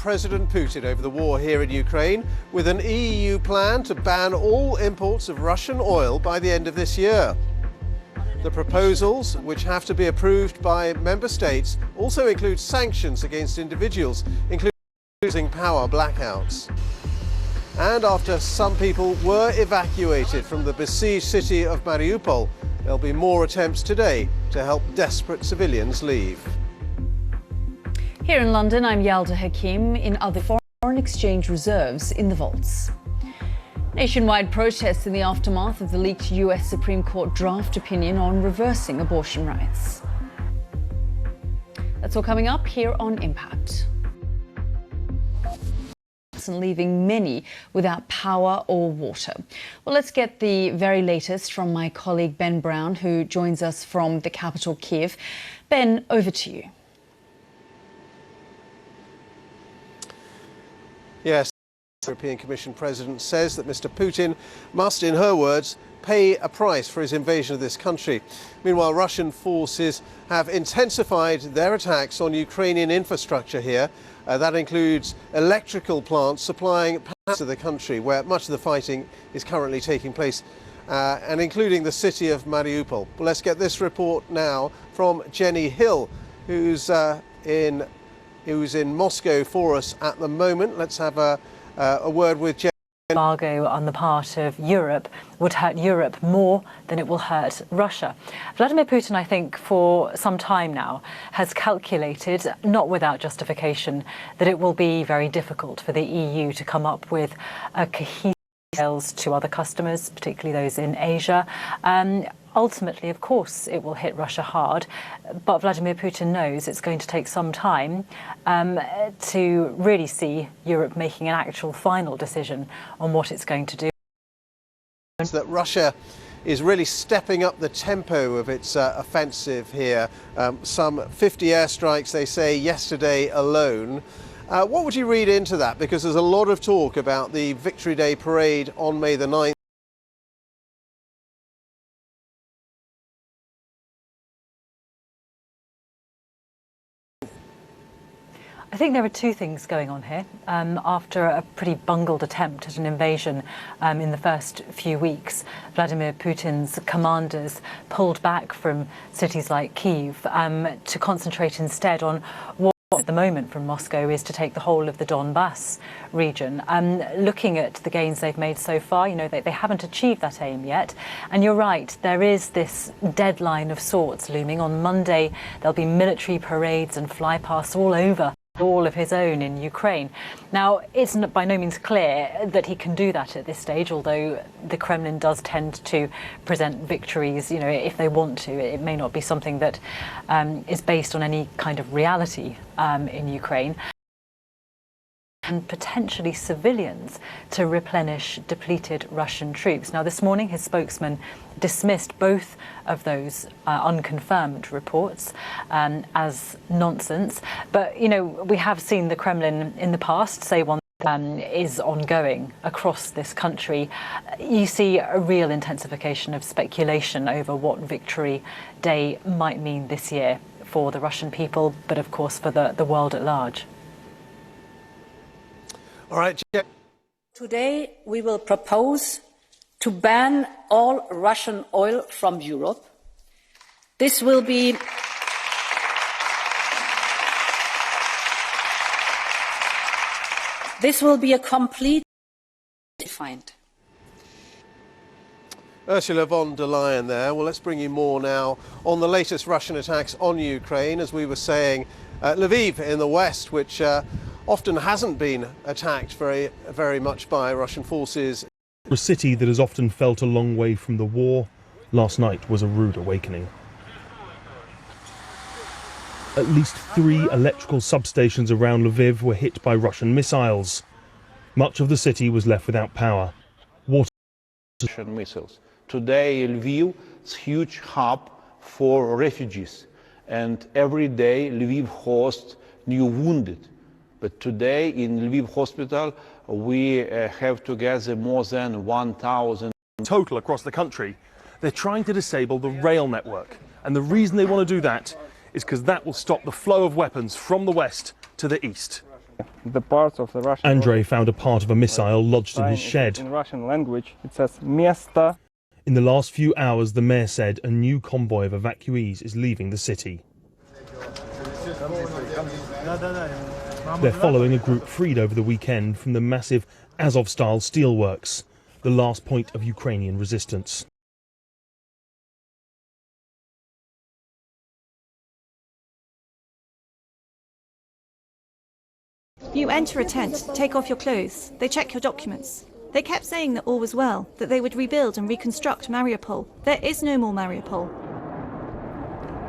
President Putin over the war here in Ukraine, with an EU plan to ban all imports of Russian oil by the end of this year. The proposals, which have to be approved by member states, also include sanctions against individuals, including power blackouts. And after some people were evacuated from the besieged city of Mariupol, there'll be more attempts today to help desperate civilians leave. Here in London, I'm Yalda Hakim. In other foreign exchange reserves in the vaults. Nationwide protests in the aftermath of the leaked US Supreme Court draft opinion on reversing abortion rights. That's all coming up here on Impact. And leaving many without power or water. Well, let's get the very latest from my colleague Ben Brown, who joins us from the capital, Kiev. Ben, over to you. Yes, the European Commission President says that Mr. Putin must, in her words, pay a price for his invasion of this country. Meanwhile, Russian forces have intensified their attacks on Ukrainian infrastructure here. That includes electrical plants supplying power to the country, where much of the fighting is currently taking place, and including the city of Mariupol. Well, let's get this report now from Jenny Hill, who's in Moscow for us at the moment. Let's have a word with Jenny. Embargo on the part of Europe would hurt Europe more than it will hurt Russia. Vladimir Putin, I think, for some time now has calculated, not without justification, that it will be very difficult for the EU to come up with a cohesive sales to other customers, particularly those in Asia. Ultimately, of course, it will hit Russia hard, but Vladimir Putin knows it's going to take some time to really see Europe making an actual final decision on what it's going to do. That Russia is really stepping up the tempo of its offensive here. Some 50 airstrikes, they say, yesterday alone. What would you read into that? Because there's a lot of talk about the Victory Day parade on May the 9th. I think there are two things going on here. After a pretty bungled attempt at an invasion in the first few weeks, Vladimir Putin's commanders pulled back from cities like Kyiv to concentrate instead on what at the moment from Moscow is to take the whole of the Donbass region. Looking at the gains they've made so far, you know, they haven't achieved that aim yet. And you're right, there is this deadline of sorts looming. On Monday, there'll be military parades and flypasts all over all of his own in Ukraine. Now, it's by no means clear that he can do that at this stage, although the Kremlin does tend to present victories, you know, if they want to. It may not be something that is based on any kind of reality in Ukraine. And potentially civilians to replenish depleted Russian troops. Now, this morning, his spokesman dismissed both of those unconfirmed reports as nonsense. But, you know, we have seen the Kremlin in the past say one is ongoing across this country. You see a real intensification of speculation over what Victory Day might mean this year for the Russian people, but of course for the world at large. All right. Today we will propose to ban all Russian oil from Europe. This will be a complete defined. Ursula von der Leyen there. Well, let's bring you more now on the latest Russian attacks on Ukraine. As we were saying, Lviv in the west, which often hasn't been attacked very much by Russian forces. A city that has often felt a long way from the war, last night was a rude awakening. At least 3 electrical substations around Lviv were hit by Russian missiles. Much of the city was left without power. Water Russian missiles. Today, Lviv is a huge hub for refugees, and every day Lviv hosts new wounded. But today in Lviv hospital, we have together more than 1,000 total across the country. They're trying to disable the rail network. And the reason they want to do that is because that will stop the flow of weapons from the west to the east. the parts of the Russian. Andrei found a part of a missile lodged in his shed. In Russian language, it says "место." In the last few hours, the mayor said a new convoy of evacuees is leaving the city. They're following a group freed over the weekend from the massive Azov-style steelworks, the last point of Ukrainian resistance. You enter a tent, take off your clothes, they check your documents. They kept saying that all was well, that they would rebuild and reconstruct Mariupol. There is no more Mariupol.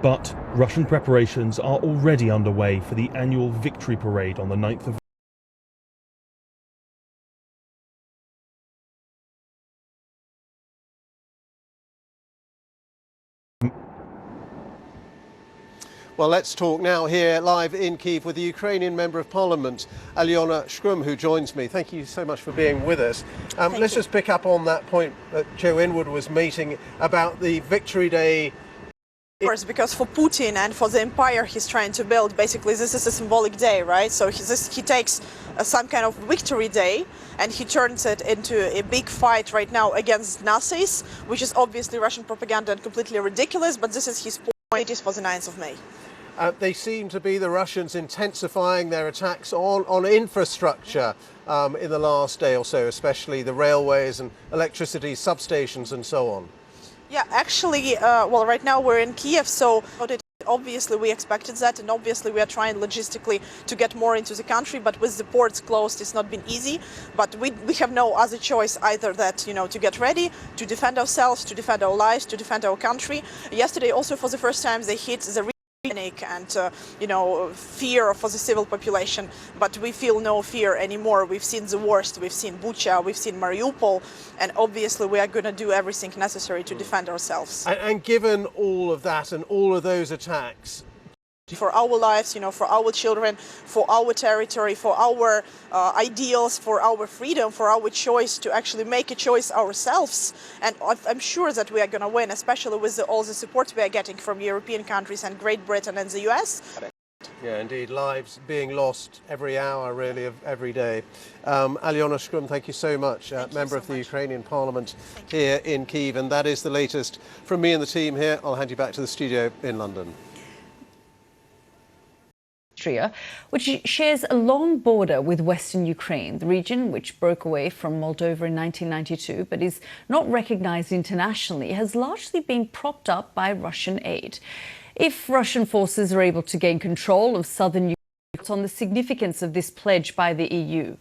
But Russian preparations are already underway for the annual victory parade on the 9th of Well, let's talk now here live in Kyiv with the Ukrainian Member of Parliament, Alyona Shkrum, who joins me. Thank you so much for being with us. Let's just pick up on that point that Joe Inwood was making about the Victory Day. Of course, because for Putin and for the empire he's trying to build, basically this is a symbolic day, right? So he takes some kind of victory day and he turns it into a big fight right now against Nazis, which is obviously Russian propaganda and completely ridiculous, but this is his point. It is for the 9th of May. They seem to be, the Russians, intensifying their attacks on infrastructure in the last day or so, especially the railways and electricity substations and so on. Yeah, actually, well, right now we're in Kiev, so obviously we expected that, and obviously we are trying logistically to get more into the country, but with the ports closed it's not been easy. But we have no other choice either that, you know, to get ready, to defend ourselves, to defend our lives, to defend our country. Yesterday also for the first time they hit the panic and you know, fear for the civil population, but we feel no fear anymore. We've seen the worst, we've seen Bucha, we've seen Mariupol, and obviously we are going to do everything necessary to defend ourselves. And given all of that and all of those attacks, for our lives, you know, for our children, for our territory, for our ideals, for our freedom, for our choice to actually make a choice ourselves. And I'm sure that we are going to win, especially with all the support we are getting from European countries and Great Britain and the US. Yeah, indeed, lives being lost every hour, really, of every day. Alyona Shkrum, thank you so much, member of the Ukrainian Parliament here in Kyiv. And that is the latest from me and the team here. I'll hand you back to the studio in London. Which shares a long border with western Ukraine, the region which broke away from Moldova in 1992 but is not recognized internationally, has largely been propped up by Russian aid. If Russian forces are able to gain control of southern Ukraine, on the significance of this pledge by the EU?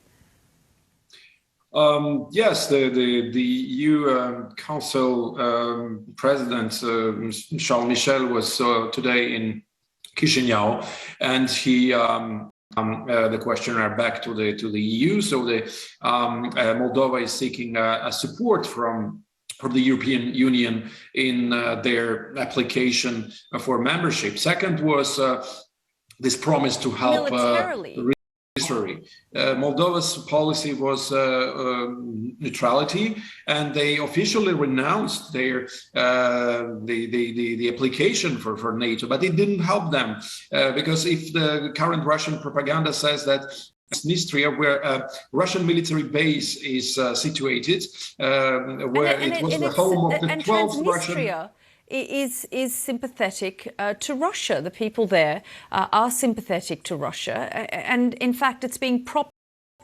Yes, the EU Council President Charles Michel was today in Chisinau, and he the questionnaire back to the EU. So the Moldova is seeking a support from the European Union in their application for membership. Second was this promise to help militarily. Moldova's policy was neutrality, and they officially renounced their the application for NATO, but it didn't help them because if the current Russian propaganda says that Transnistria, where a Russian military base is situated, where it was the home of the 12 Russian. Is sympathetic to Russia. The people there are sympathetic to Russia, and in fact it's being propped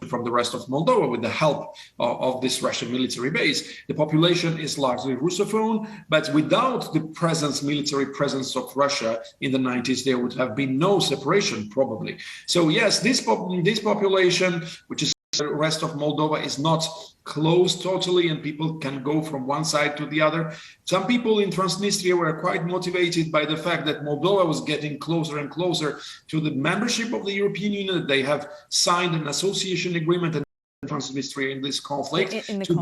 from the rest of Moldova with the help of this Russian military base. The population is largely Russophone, but without the military presence of Russia in the 90s, there would have been no separation probably. So yes, this population, which is the rest of Moldova, is not closed totally, and people can go from one side to the other. Some people in Transnistria were quite motivated by the fact that Moldova was getting closer and closer to the membership of the European Union. They have signed an association agreement in Transnistria in this conflict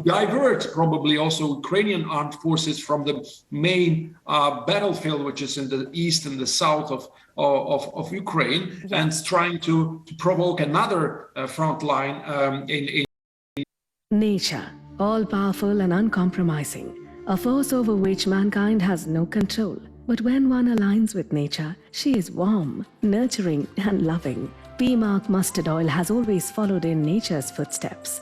divert probably also Ukrainian armed forces from the main battlefield, which is in the east and the south of Ukraine, and trying to provoke another front line in Nature, all-powerful and uncompromising, a force over which mankind has no control. But when one aligns with nature, she is warm, nurturing and loving. P-mark mustard oil has always followed in nature's footsteps.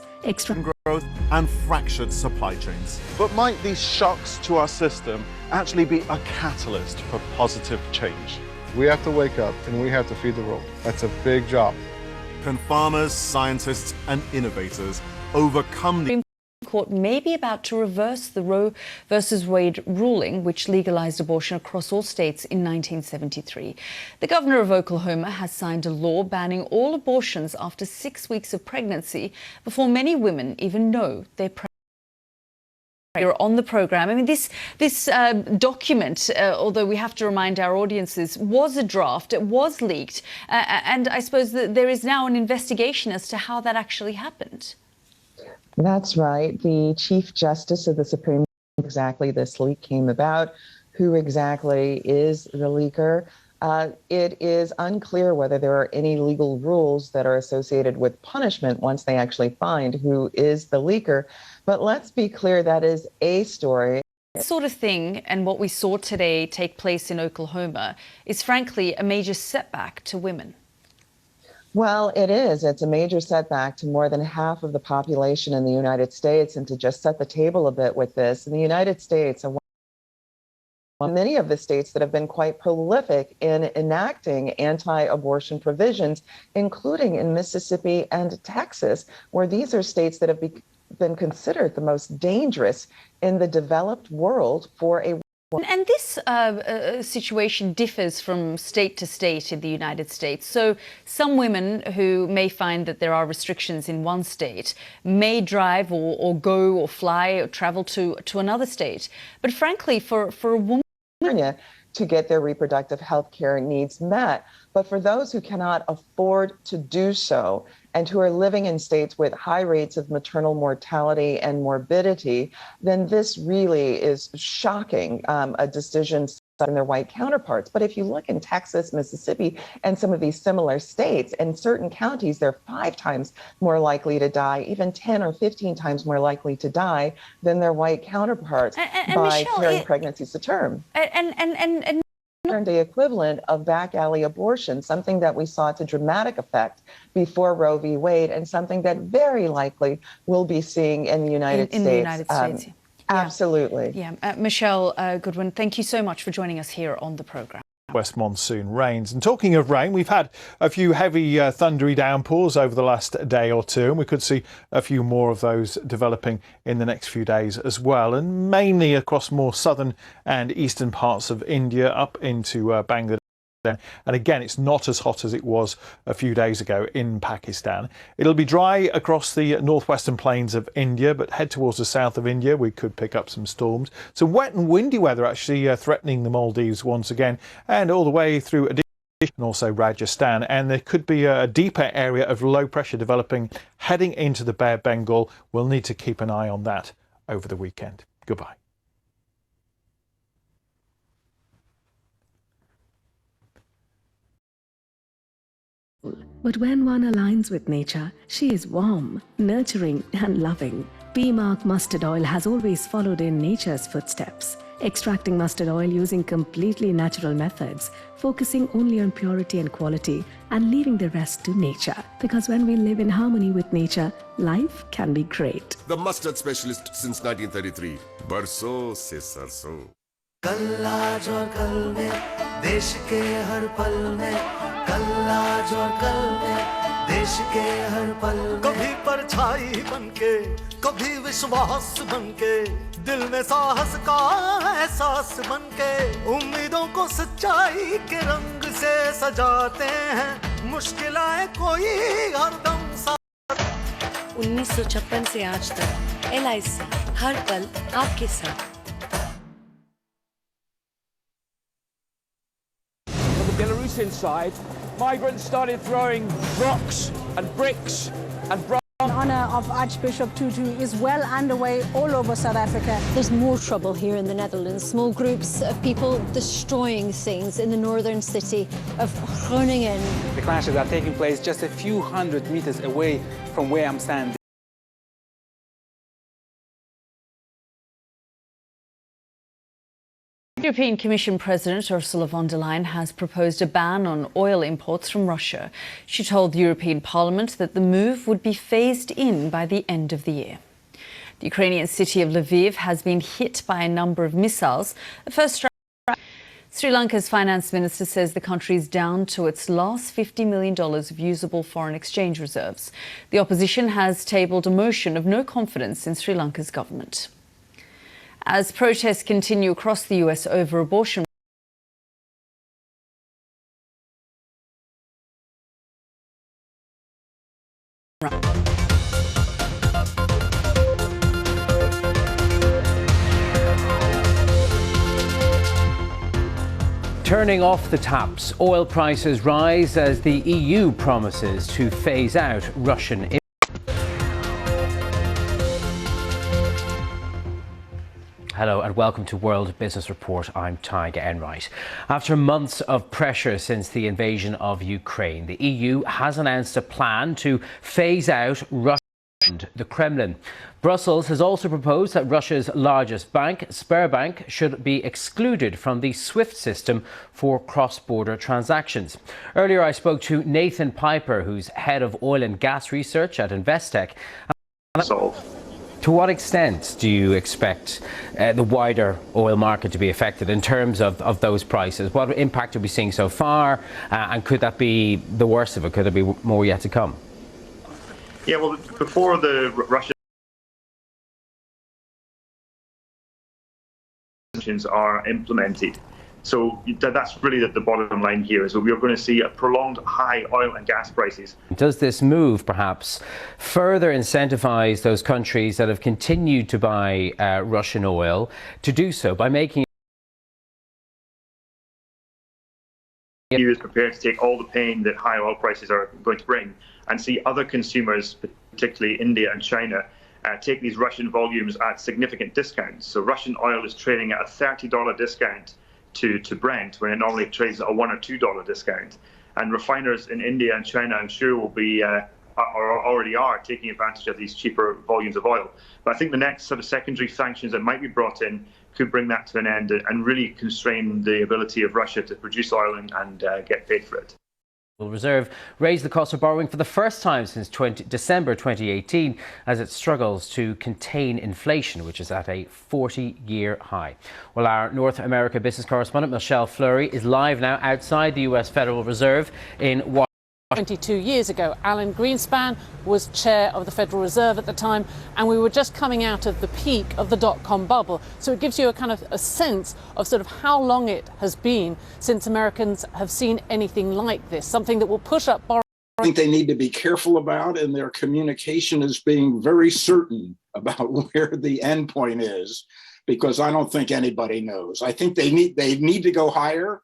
Growth and fractured supply chains. But might these shocks to our system actually be a catalyst for positive change? We have to wake up and we have to feed the world. That's a big job. Can farmers, scientists and innovators overcome the Court may be about to reverse the Roe versus Wade ruling, which legalized abortion across all states in 1973. The governor of Oklahoma has signed a law banning all abortions after 6 weeks of pregnancy before many women even know they're pregnant. You're on the program. I mean, this document, although we have to remind our audiences, was a draft. It was leaked, and I suppose that there is now an investigation as to how that actually happened. That's right. The Chief Justice of the Supreme Court, exactly this leak came about. Who exactly is the leaker? It is unclear whether there are any legal rules that are associated with punishment once they actually find who is the leaker. But let's be clear, that is a story. This sort of thing and what we saw today take place in Oklahoma is frankly a major setback to women. Well, it is. It's a major setback to more than half of the population in the United States. And to just set the table a bit with this, in the United States, many of the states that have been quite prolific in enacting anti-abortion provisions, including in Mississippi and Texas, where these are states that have been considered the most dangerous in the developed world for a And this situation differs from state to state in the United States. So some women who may find that there are restrictions in one state may drive or go or fly or travel to another state. But frankly, for a woman to get their reproductive health care needs met. But for those who cannot afford to do so and who are living in states with high rates of maternal mortality and morbidity, then this really is shocking, a decision on their white counterparts. But if you look in Texas, Mississippi, and some of these similar states, in certain counties, they're 5 times more likely to die, even 10 or 15 times more likely to die than their white counterparts by Michelle, carrying pregnancies to term. And The equivalent of back alley abortion, something that we saw to dramatic effect before Roe v. Wade, and something that very likely we'll be seeing in the United States. In the United States. Absolutely. Yeah. Michelle Goodwin, thank you so much for joining us here on the programme. West monsoon rains. And talking of rain, we've had a few heavy thundery downpours over the last day or two, and we could see a few more of those developing in the next few days as well, and mainly across more southern and eastern parts of India up into Bangladesh. And again, it's not as hot as it was a few days ago in Pakistan. It'll be dry across the northwestern plains of India, but head towards the south of India, we could pick up some storms. Some wet and windy weather actually threatening the Maldives once again, and all the way through and also Rajasthan. And there could be a deeper area of low pressure developing heading into the Bay of Bengal. We'll need to keep an eye on that over the weekend. Goodbye. But when one aligns with nature, she is warm, nurturing and loving. P-mark mustard oil has always followed in nature's footsteps, extracting mustard oil using completely natural methods, focusing only on purity and quality, and leaving the rest to nature. Because when we live in harmony with nature, life can be great. The mustard specialist since 1933. Barso se sarso. कल आज और कल में देश के हर पल में कल आज और कल में देश के हर पल में कभी परछाई बनके कभी विश्वास बनके दिल में साहस का एहसास बनके उम्मीदों को सच्चाई के रंग से सजाते हैं मुश्किल आए कोई हरदम सा 1956 से आज तक LIC हर पल आपके साथ। Belarusian side, migrants started throwing rocks and bricks and In honour of Archbishop Tutu is well underway all over South Africa. There's more trouble here in the Netherlands. Small groups of people destroying things in the northern city of Groningen. The clashes are taking place just a few hundred meters away from where I'm standing. European Commission President Ursula von der Leyen has proposed a ban on oil imports from Russia. She told the European Parliament that the move would be phased in by the end of the year. The Ukrainian city of Lviv has been hit by a number of missiles. The first strike. Sri Lanka's finance minister says the country is down to its last $50 million of usable foreign exchange reserves. The opposition has tabled a motion of no confidence in Sri Lanka's government. As protests continue across the US over abortion, Turning off the taps, oil prices rise as the EU promises to phase out Russian imports. Hello and welcome to World Business Report. I'm Tyga Enright. After months of pressure since the invasion of Ukraine, the EU has announced a plan to phase out Russia. The Kremlin. Brussels has also proposed that Russia's largest bank, Sberbank, should be excluded from the SWIFT system for cross-border transactions. Earlier I spoke to Nathan Piper, who's head of oil and gas research at Investec. To what extent do you expect the wider oil market to be affected in terms of those prices? What impact are we seeing so far, and could that be the worst of it? Could there be more yet to come? Yeah, well, before the Russian sanctions are implemented, so that's really the bottom line here, is that we are going to see a prolonged high oil and gas prices. Does this move perhaps further incentivize those countries that have continued to buy Russian oil to do so by making the EU is prepared to take all the pain that high oil prices are going to bring, and see other consumers, particularly India and China, take these Russian volumes at significant discounts. So Russian oil is trading at a $30 discount to Brent, when it normally trades at a $1 or $2 discount. And refiners in India and China, I'm sure, will be or already are taking advantage of these cheaper volumes of oil. But I think the next sort of secondary sanctions that might be brought in could bring that to an end and really constrain the ability of Russia to produce oil and get paid for it. The Reserve raised the cost of borrowing for the first time since December 2018 as it struggles to contain inflation, which is at a 40-year high. Well, our North America business correspondent Michelle Fleury is live now outside the US Federal Reserve in Washington. 22 years ago, Alan Greenspan was chair of the Federal Reserve at the time, and we were just coming out of the peak of the dot-com bubble. So it gives you a kind of a sense of sort of how long it has been since Americans have seen anything like this, something that will push up borrowing. I think they need to be careful about, and their communication is being very certain about where the end point is, because I don't think anybody knows. I think they need to go higher.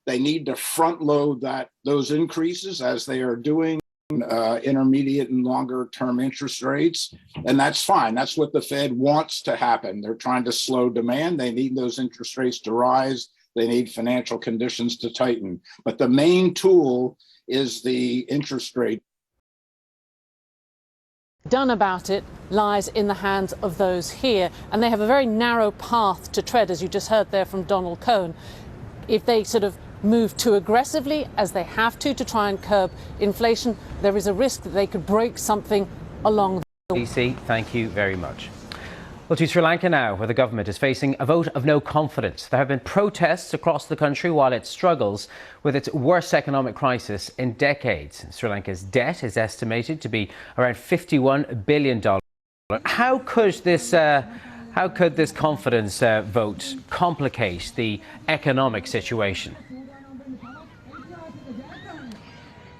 They need to front load those increases as they are doing intermediate and longer term interest rates. And that's fine. That's what the Fed wants to happen. They're trying to slow demand. They need those interest rates to rise. They need financial conditions to tighten. But the main tool is the interest rate. Done about it lies in the hands of those here. And they have a very narrow path to tread, as you just heard there from Donald Cohn. If they sort of move too aggressively, as they have to try and curb inflation, there is a risk that they could break something along the way. DC, thank you very much. Well, to Sri Lanka now, where the government is facing a vote of no confidence. There have been protests across the country while it struggles with its worst economic crisis in decades. Sri Lanka's debt is estimated to be around $51 billion. How could this confidence vote complicate the economic situation?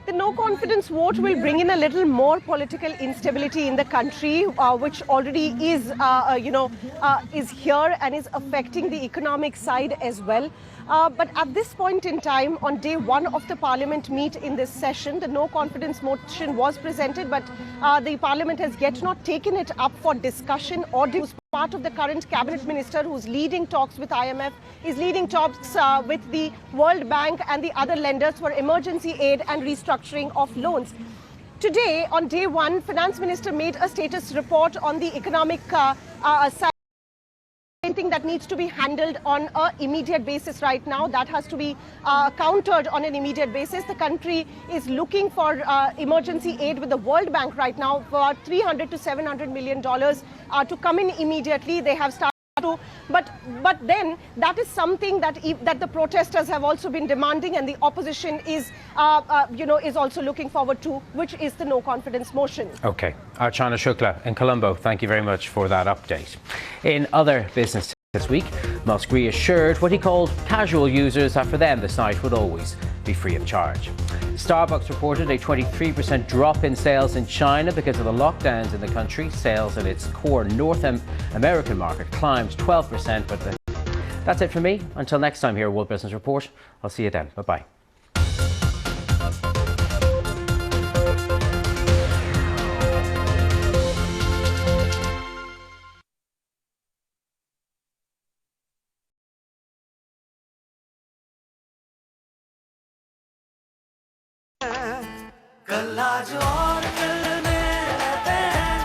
The no confidence vote will bring in a little more political instability in the country, which already is, is here and is affecting the economic side as well. But at this point in time, on day one of the Parliament meet in this session, the no confidence motion was presented, but the Parliament has yet not taken it up for discussion or part of the current cabinet minister who's leading talks with IMF, is leading talks with the World Bank and the other lenders for emergency aid and restructuring of loans. Today, on day one, Finance Minister made a status report on the economic side. something that needs to be handled on an immediate basis right now. That has to be countered on an immediate basis. The country is looking for emergency aid with the World Bank right now for $300 to $700 million to come in immediately. They have started to, but then that is something that the protesters have also been demanding, and the opposition is is also looking forward to, which is the no confidence motion. Okay, Archana Shukla in Colombo, thank you very much for that update. In other business this week, Musk reassured what he called casual users that for them the site would always be free of charge. Starbucks reported a 23% drop in sales in China because of the lockdowns in the country. Sales in its core North American market climbed 12%. But that's it from me. Until next time here at World Business Report, I'll see you then. Bye-bye. कल आज और कल में रहते हैं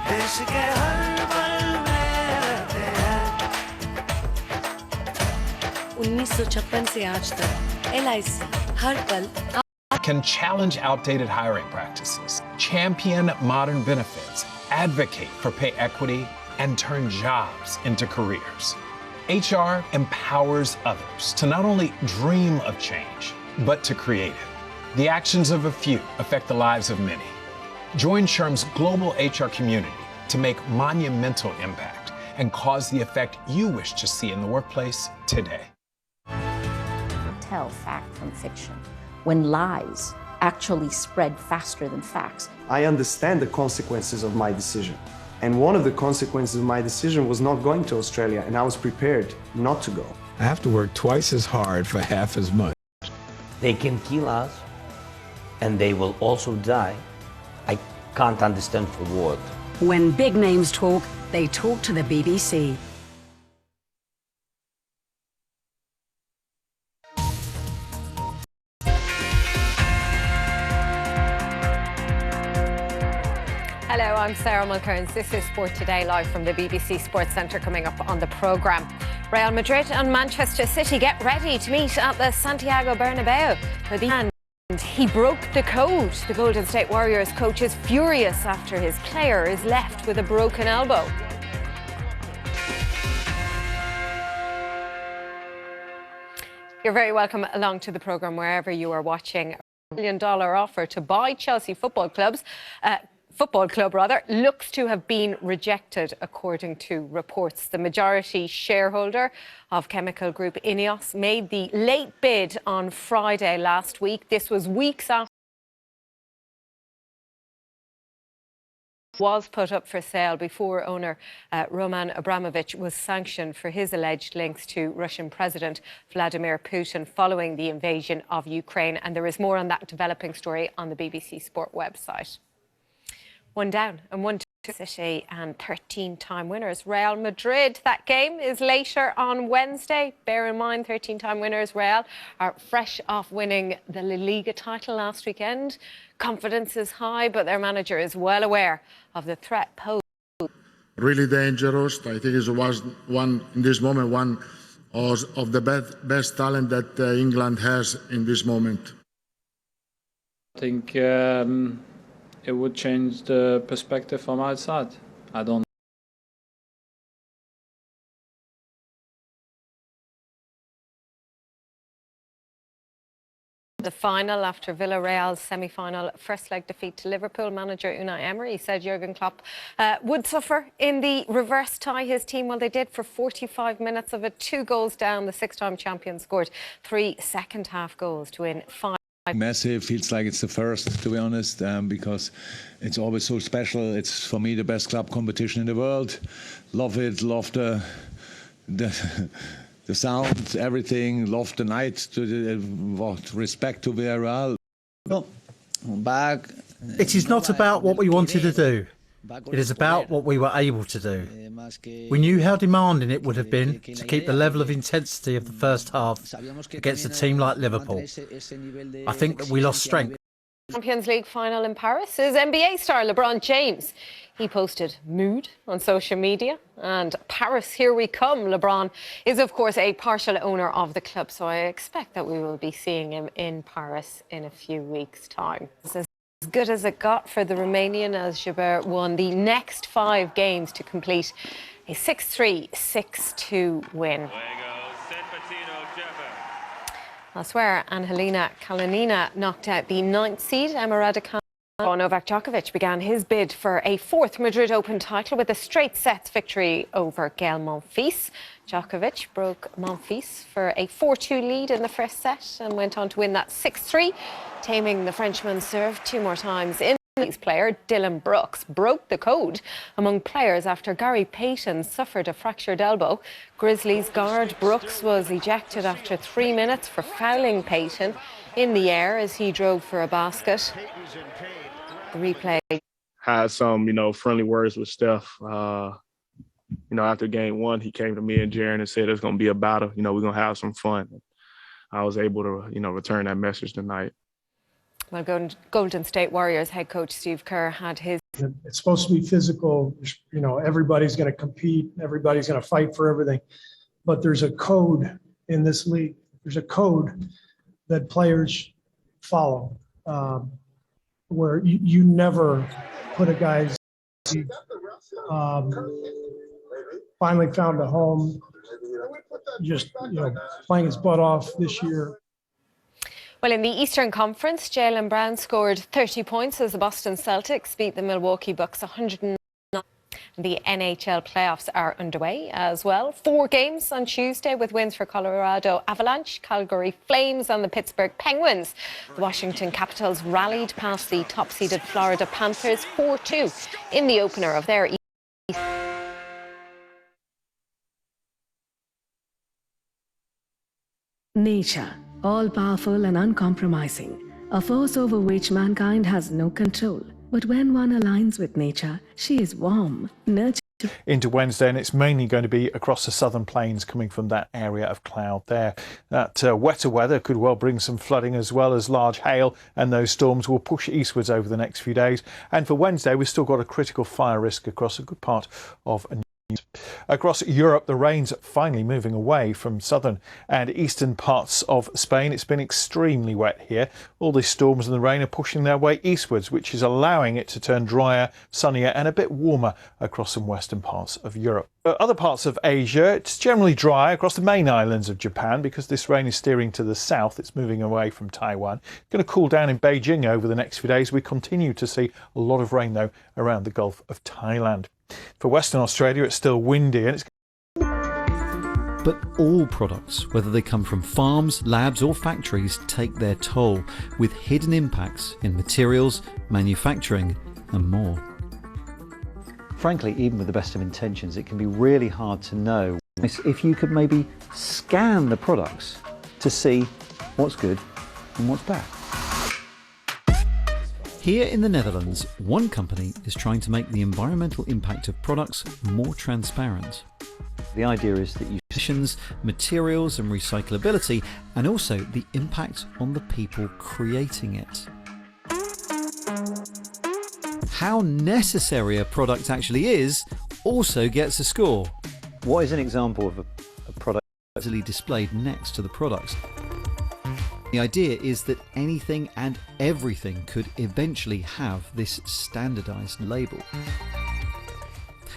देश के हर पल में रहते हैं 1956 से आज तक LIC हर पल can challenge outdated hiring practices, champion modern benefits, advocate for pay equity, and turn jobs into careers. HR empowers others to not only dream of change, but to create it. The actions of a few affect the lives of many. Join SHRM's global HR community to make monumental impact and cause the effect you wish to see in the workplace today. Tell fact from fiction when lies actually spread faster than facts. I understand the consequences of my decision. And one of the consequences of my decision was not going to Australia, and I was prepared not to go. I have to work twice as hard for half as much. They can kill us, and they will also die. I can't understand for what. When big names talk, they talk to the BBC. Hello, I'm Sarah Mulcairns. This is Sport Today, live from the BBC Sports Centre. Coming up on the programme, Real Madrid and Manchester City get ready to meet at the Santiago Bernabeu for the end. He broke the code. The Golden State Warriors coach is furious after his player is left with a broken elbow. You're very welcome along to the programme wherever you are watching. $1 million offer to buy Chelsea Football Club looks to have been rejected, according to reports. The majority shareholder of chemical group Ineos made the late bid on Friday last week. This was weeks after it was put up for sale before owner Roman Abramovich was sanctioned for his alleged links to Russian President Vladimir Putin following the invasion of Ukraine. And there is more on that developing story on the BBC Sport website. One down and one to City and 13-time winners Real Madrid. That game is later on Wednesday. Bear in mind, 13-time winners Real are fresh off winning the La Liga title last weekend. Confidence is high, but their manager is well aware of the threat posed. Really dangerous. I think it was one in this moment one of the best talent that England has in this moment. I think it would change the perspective from outside. I don't. The final after Villarreal's semi-final first leg defeat to Liverpool. Manager Unai Emery said Jurgen Klopp would suffer in the reverse tie. His team, well, they did for 45 minutes of it. 2 goals down. The 6-time champion scored 3 second-half goals to win 5. Massive, feels like it's the first, to be honest, because it's always so special. It's, for me, the best club competition in the world. Love it, love the sound, everything, love the night, respect to Villarreal. Well, back. It is not about what we wanted to do. It is about what we were able to do. We knew how demanding it would have been to keep the level of intensity of the first half against a team like Liverpool. I think that we lost strength. Champions League final in Paris is NBA star LeBron James. He posted mood on social media, and Paris, here we come. LeBron is, of course, a partial owner of the club, so I expect that we will be seeing him in Paris in a few weeks' time. It's as good as it got for the Romanian as Jabeur won the next 5 games to complete a 6-3, 6-2 win. Elsewhere, Angelina Kalinina knocked out the 9th seed Emma Raducanu. Novak Djokovic began his bid for a 4th Madrid Open title with a straight sets victory over Gael Monfils. Djokovic broke Monfils for a 4-2 lead in the first set and went on to win that 6-3, taming the Frenchman's serve 2 more times. His player Dylan Brooks broke the code among players after Gary Payton suffered a fractured elbow. Grizzlies guard Brooks was ejected after 3 minutes for fouling Payton in the air as he drove for a basket. The replay had some, friendly words with Steph. After game 1, he came to me and Jaren and said it's going to be a battle. We're going to have some fun. I was able to, return that message tonight. Well, Golden State Warriors head coach Steve Kerr had his... It's supposed to be physical. Everybody's going to compete. Everybody's going to fight for everything. But there's a code in this league. There's a code that players follow where you never put a guy's finally found a home, just, playing his butt off this year. Well, in the Eastern Conference, Jaylen Brown scored 30 points as the Boston Celtics beat the Milwaukee Bucks 109. The NHL playoffs are underway as well. 4 games on Tuesday with wins for Colorado Avalanche, Calgary Flames and the Pittsburgh Penguins. The Washington Capitals rallied past the top-seeded Florida Panthers 4-2 in the opener of their Nature, all-powerful and uncompromising, a force over which mankind has no control. But when one aligns with nature, she is warm, nurturing. Into Wednesday, and it's mainly going to be across the southern plains coming from that area of cloud there. That wetter weather could well bring some flooding as well as large hail, and those storms will push eastwards over the next few days. And for Wednesday, we've still got a critical fire risk across a good part of Across Europe, the rain's finally moving away from southern and eastern parts of Spain. It's been extremely wet here. All these storms and the rain are pushing their way eastwards, which is allowing it to turn drier, sunnier and a bit warmer across some western parts of Europe. Other parts of Asia, it's generally dry across the main islands of Japan because this rain is steering to the south. It's moving away from Taiwan. It's going to cool down in Beijing over the next few days. We continue to see a lot of rain, though, around the Gulf of Thailand. For Western Australia, it's still windy and it's... But all products, whether they come from farms, labs or factories, take their toll, with hidden impacts in materials, manufacturing and more. Frankly, even with the best of intentions, it can be really hard to know if you could maybe scan the products to see what's good and what's bad. Here in the Netherlands, one company is trying to make the environmental impact of products more transparent. The idea is that you emissions, materials and recyclability, and also the impact on the people creating it. How necessary a product actually is also gets a score. What is an example of a product easily displayed next to the products? The idea is that anything and everything could eventually have this standardized label.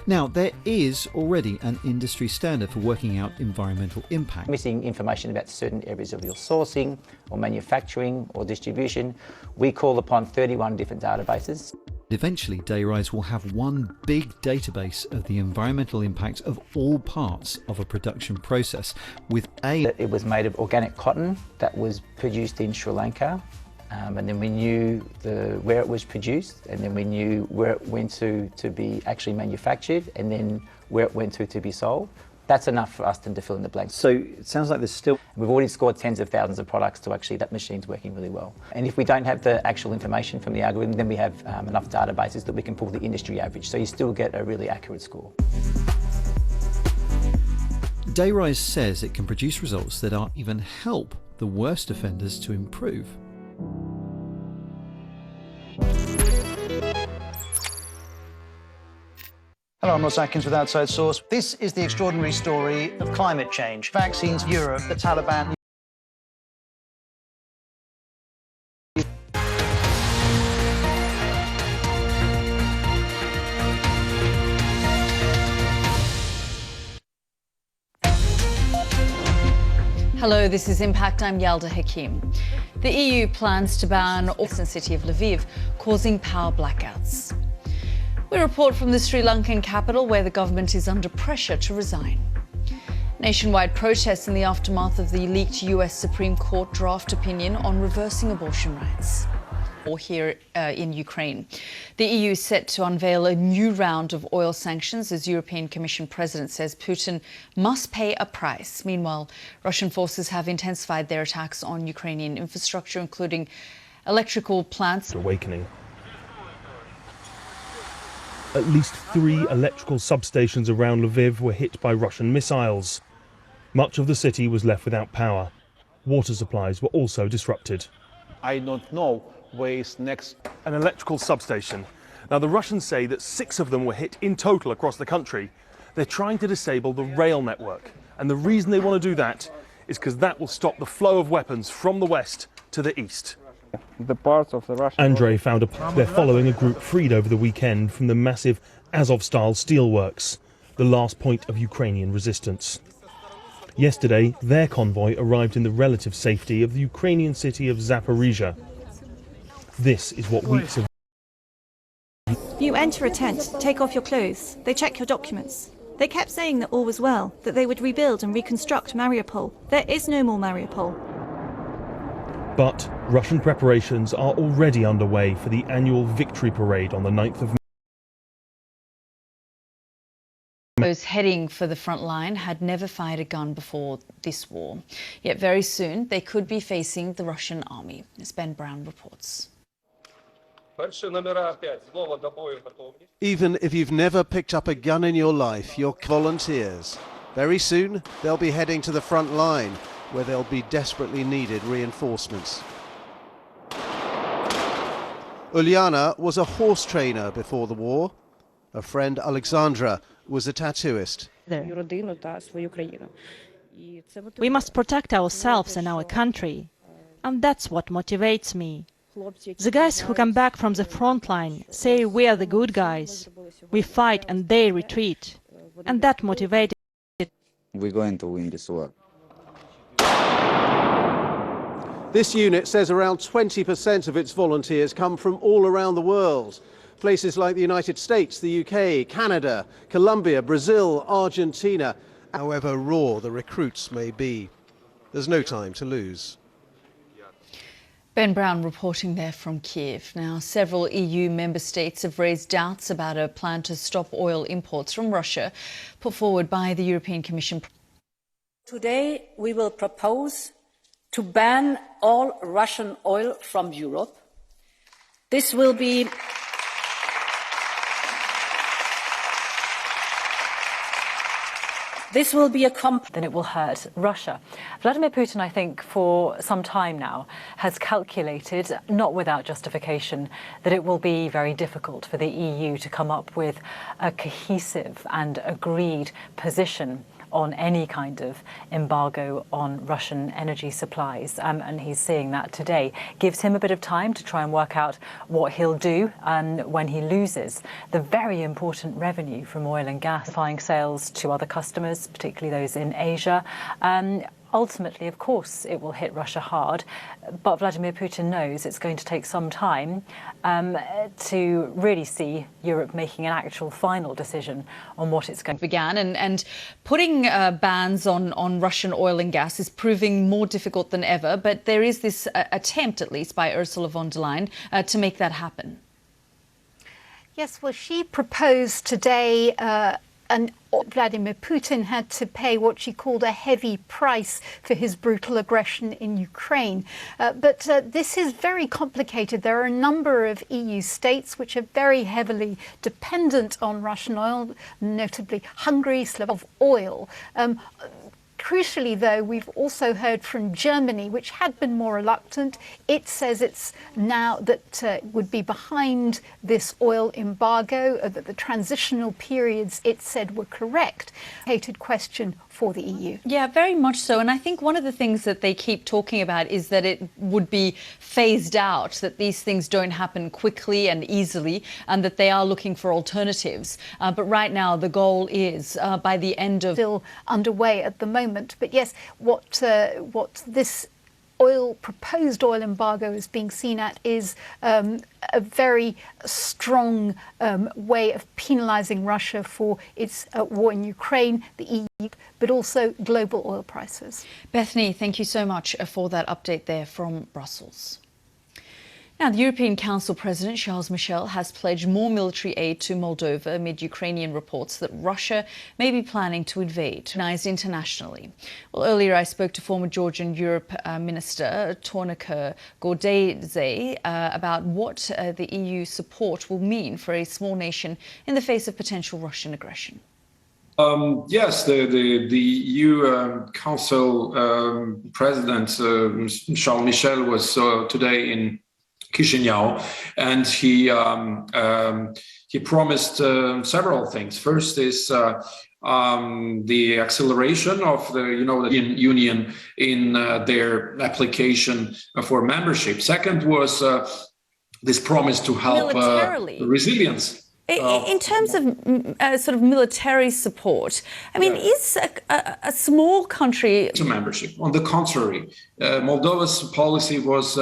Now, there is already an industry standard for working out environmental impact. Missing information about certain areas of your sourcing or manufacturing or distribution, we call upon 31 different databases. Eventually, Dayrise will have one big database of the environmental impact of all parts of a production process with It was made of organic cotton that was produced in Sri Lanka, and then we knew where it was produced, and then we knew where it went to be actually manufactured, and then where it went to be sold. That's enough for us to fill in the blanks. So it sounds like there's still... We've already scored tens of thousands of products to actually, that machine's working really well. And if we don't have the actual information from the algorithm, then we have enough databases that we can pull the industry average. So you still get a really accurate score. Dayrise says it can produce results that are even help the worst offenders to improve. Hello, I'm Ross Atkins with Outside Source. This is the extraordinary story of climate change. Vaccines, Europe, the Taliban. Hello, this is Impact. I'm Yalda Hakim. The EU plans to ban the eastern city of Lviv, causing power blackouts. We report from the Sri Lankan capital, where the government is under pressure to resign. Nationwide protests in the aftermath of the leaked US Supreme Court draft opinion on reversing abortion rights. Or here in Ukraine. The EU is set to unveil a new round of oil sanctions as European Commission President says Putin must pay a price. Meanwhile, Russian forces have intensified their attacks on Ukrainian infrastructure, including electrical plants. Awakening. At least 3 electrical substations around Lviv were hit by Russian missiles. Much of the city was left without power. Water supplies were also disrupted. I don't know where is next. An electrical substation. Now, the Russians say that 6 of them were hit in total across the country. They're trying to disable the rail network. And the reason they want to do that is because that will stop the flow of weapons from the west to the east. The parts of the Russian... Andrei found they're following a group freed over the weekend from the massive Azov-style steelworks, the last point of Ukrainian resistance. Yesterday, their convoy arrived in the relative safety of the Ukrainian city of Zaporizhia. This is what weeks of... You enter a tent, take off your clothes, they check your documents. They kept saying that all was well, that they would rebuild and reconstruct Mariupol. There is no more Mariupol. But Russian preparations are already underway for the annual victory parade on the 9th of May. Those heading for the front line had never fired a gun before this war. Yet very soon they could be facing the Russian army, as Ben Brown reports. Even if you've never picked up a gun in your life, you're volunteers. Very soon, they'll be heading to the front line, where they'll be desperately needed reinforcements. Uliana was a horse trainer before the war. Her friend Alexandra was a tattooist. We must protect ourselves and our country, and that's what motivates me. The guys who come back from the front line say we are the good guys. We fight and they retreat. And that motivated. We're going to win this war. This unit says around 20% of its volunteers come from all around the world. Places like the United States, the UK, Canada, Colombia, Brazil, Argentina. However raw the recruits may be, there's no time to lose. Ben Brown reporting there from Kiev. Now, several EU member states have raised doubts about a plan to stop oil imports from Russia put forward by the European Commission. Today, we will propose to ban all Russian oil from Europe. This will be then it will hurt Russia. Vladimir Putin, I think, for some time now, has calculated, not without justification, that it will be very difficult for the EU to come up with a cohesive and agreed position on any kind of embargo on Russian energy supplies. And he's seeing that today. Gives him a bit of time to try and work out what he'll do when he loses the very important revenue from oil and gas, flying sales to other customers, particularly those in Asia. Ultimately, of course, it will hit Russia hard, but Vladimir Putin knows it's going to take some time to really see Europe making an actual final decision on what it's going to began. And putting bans on Russian oil and gas is proving more difficult than ever, but there is this attempt, at least by Ursula von der Leyen, to make that happen. Yes, well, she proposed today and Vladimir Putin had to pay what she called a heavy price for his brutal aggression in Ukraine. But this is very complicated. There are a number of EU states which are very heavily dependent on Russian oil, notably Hungary, of oil. Crucially, though, we've also heard from Germany, which had been more reluctant. It says it's now that would be behind this oil embargo, that the transitional periods it said were correct. Hated question for the EU. Yeah, very much so. And I think one of the things that they keep talking about is that it would be phased out, that these things don't happen quickly and easily, and that they are looking for alternatives. But right now, the goal is by the end of... Still underway at the moment. But yes, what this proposed oil embargo is being seen at is a very strong way of penalising Russia for its war in Ukraine, the EU, but also global oil prices. Bethany, thank you so much for that update there from Brussels. Now, the European Council President Charles Michel has pledged more military aid to Moldova amid Ukrainian reports that Russia may be planning to invade, recognized internationally. Well, earlier I spoke to former Georgian Europe Minister Tornike Gordadze about what the EU support will mean for a small nation in the face of potential Russian aggression. Yes, the EU Council President Charles Michel was today in Chisinau, and he promised several things. First is the acceleration of the European Union in their application for membership. Second was this promise to help resilience. In terms of sort of military support, I mean, is a small country... To membership. On the contrary, Moldova's policy was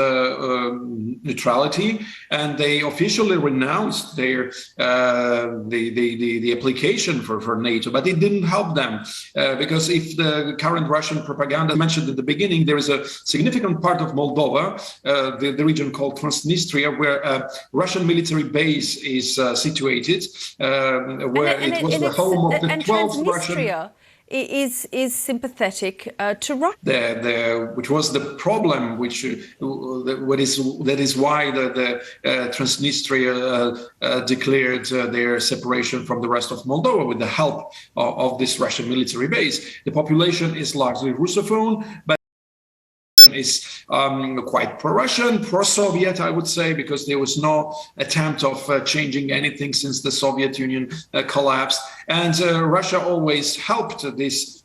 neutrality, and they officially renounced their the application for NATO, but it didn't help them because if the current Russian propaganda mentioned at the beginning, there is a significant part of Moldova, the region called Transnistria, where a Russian military base is situated. Where it was the home of the 12 Russian... is sympathetic to Russia. Which was the problem, that is why the Transnistria declared their separation from the rest of Moldova with the help of this Russian military base. The population is largely Russophone, but is quite pro-Russian, pro-Soviet, I would say, because there was no attempt of changing anything since the Soviet Union collapsed. And Russia always helped these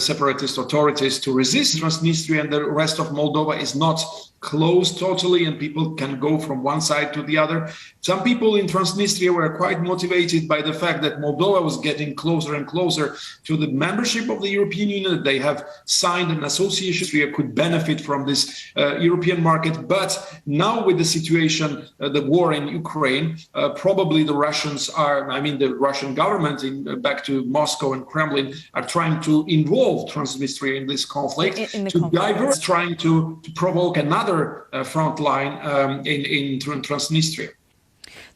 separatist authorities to resist Transnistria, and the rest of Moldova is not closed totally, and people can go from one side to the other. Some people in Transnistria were quite motivated by the fact that Moldova was getting closer and closer to the membership of the European Union. They have signed an association. Austria could benefit from this European market. But now with the situation, the war in Ukraine, probably the Russians are, the Russian government, back to Moscow and Kremlin, are trying to involve Transnistria in this conflict, divert, trying to provoke another front line in Transnistria.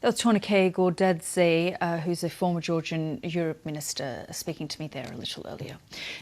That's Tornike Gordadze, who's a former Georgian Europe minister, speaking to me there a little earlier.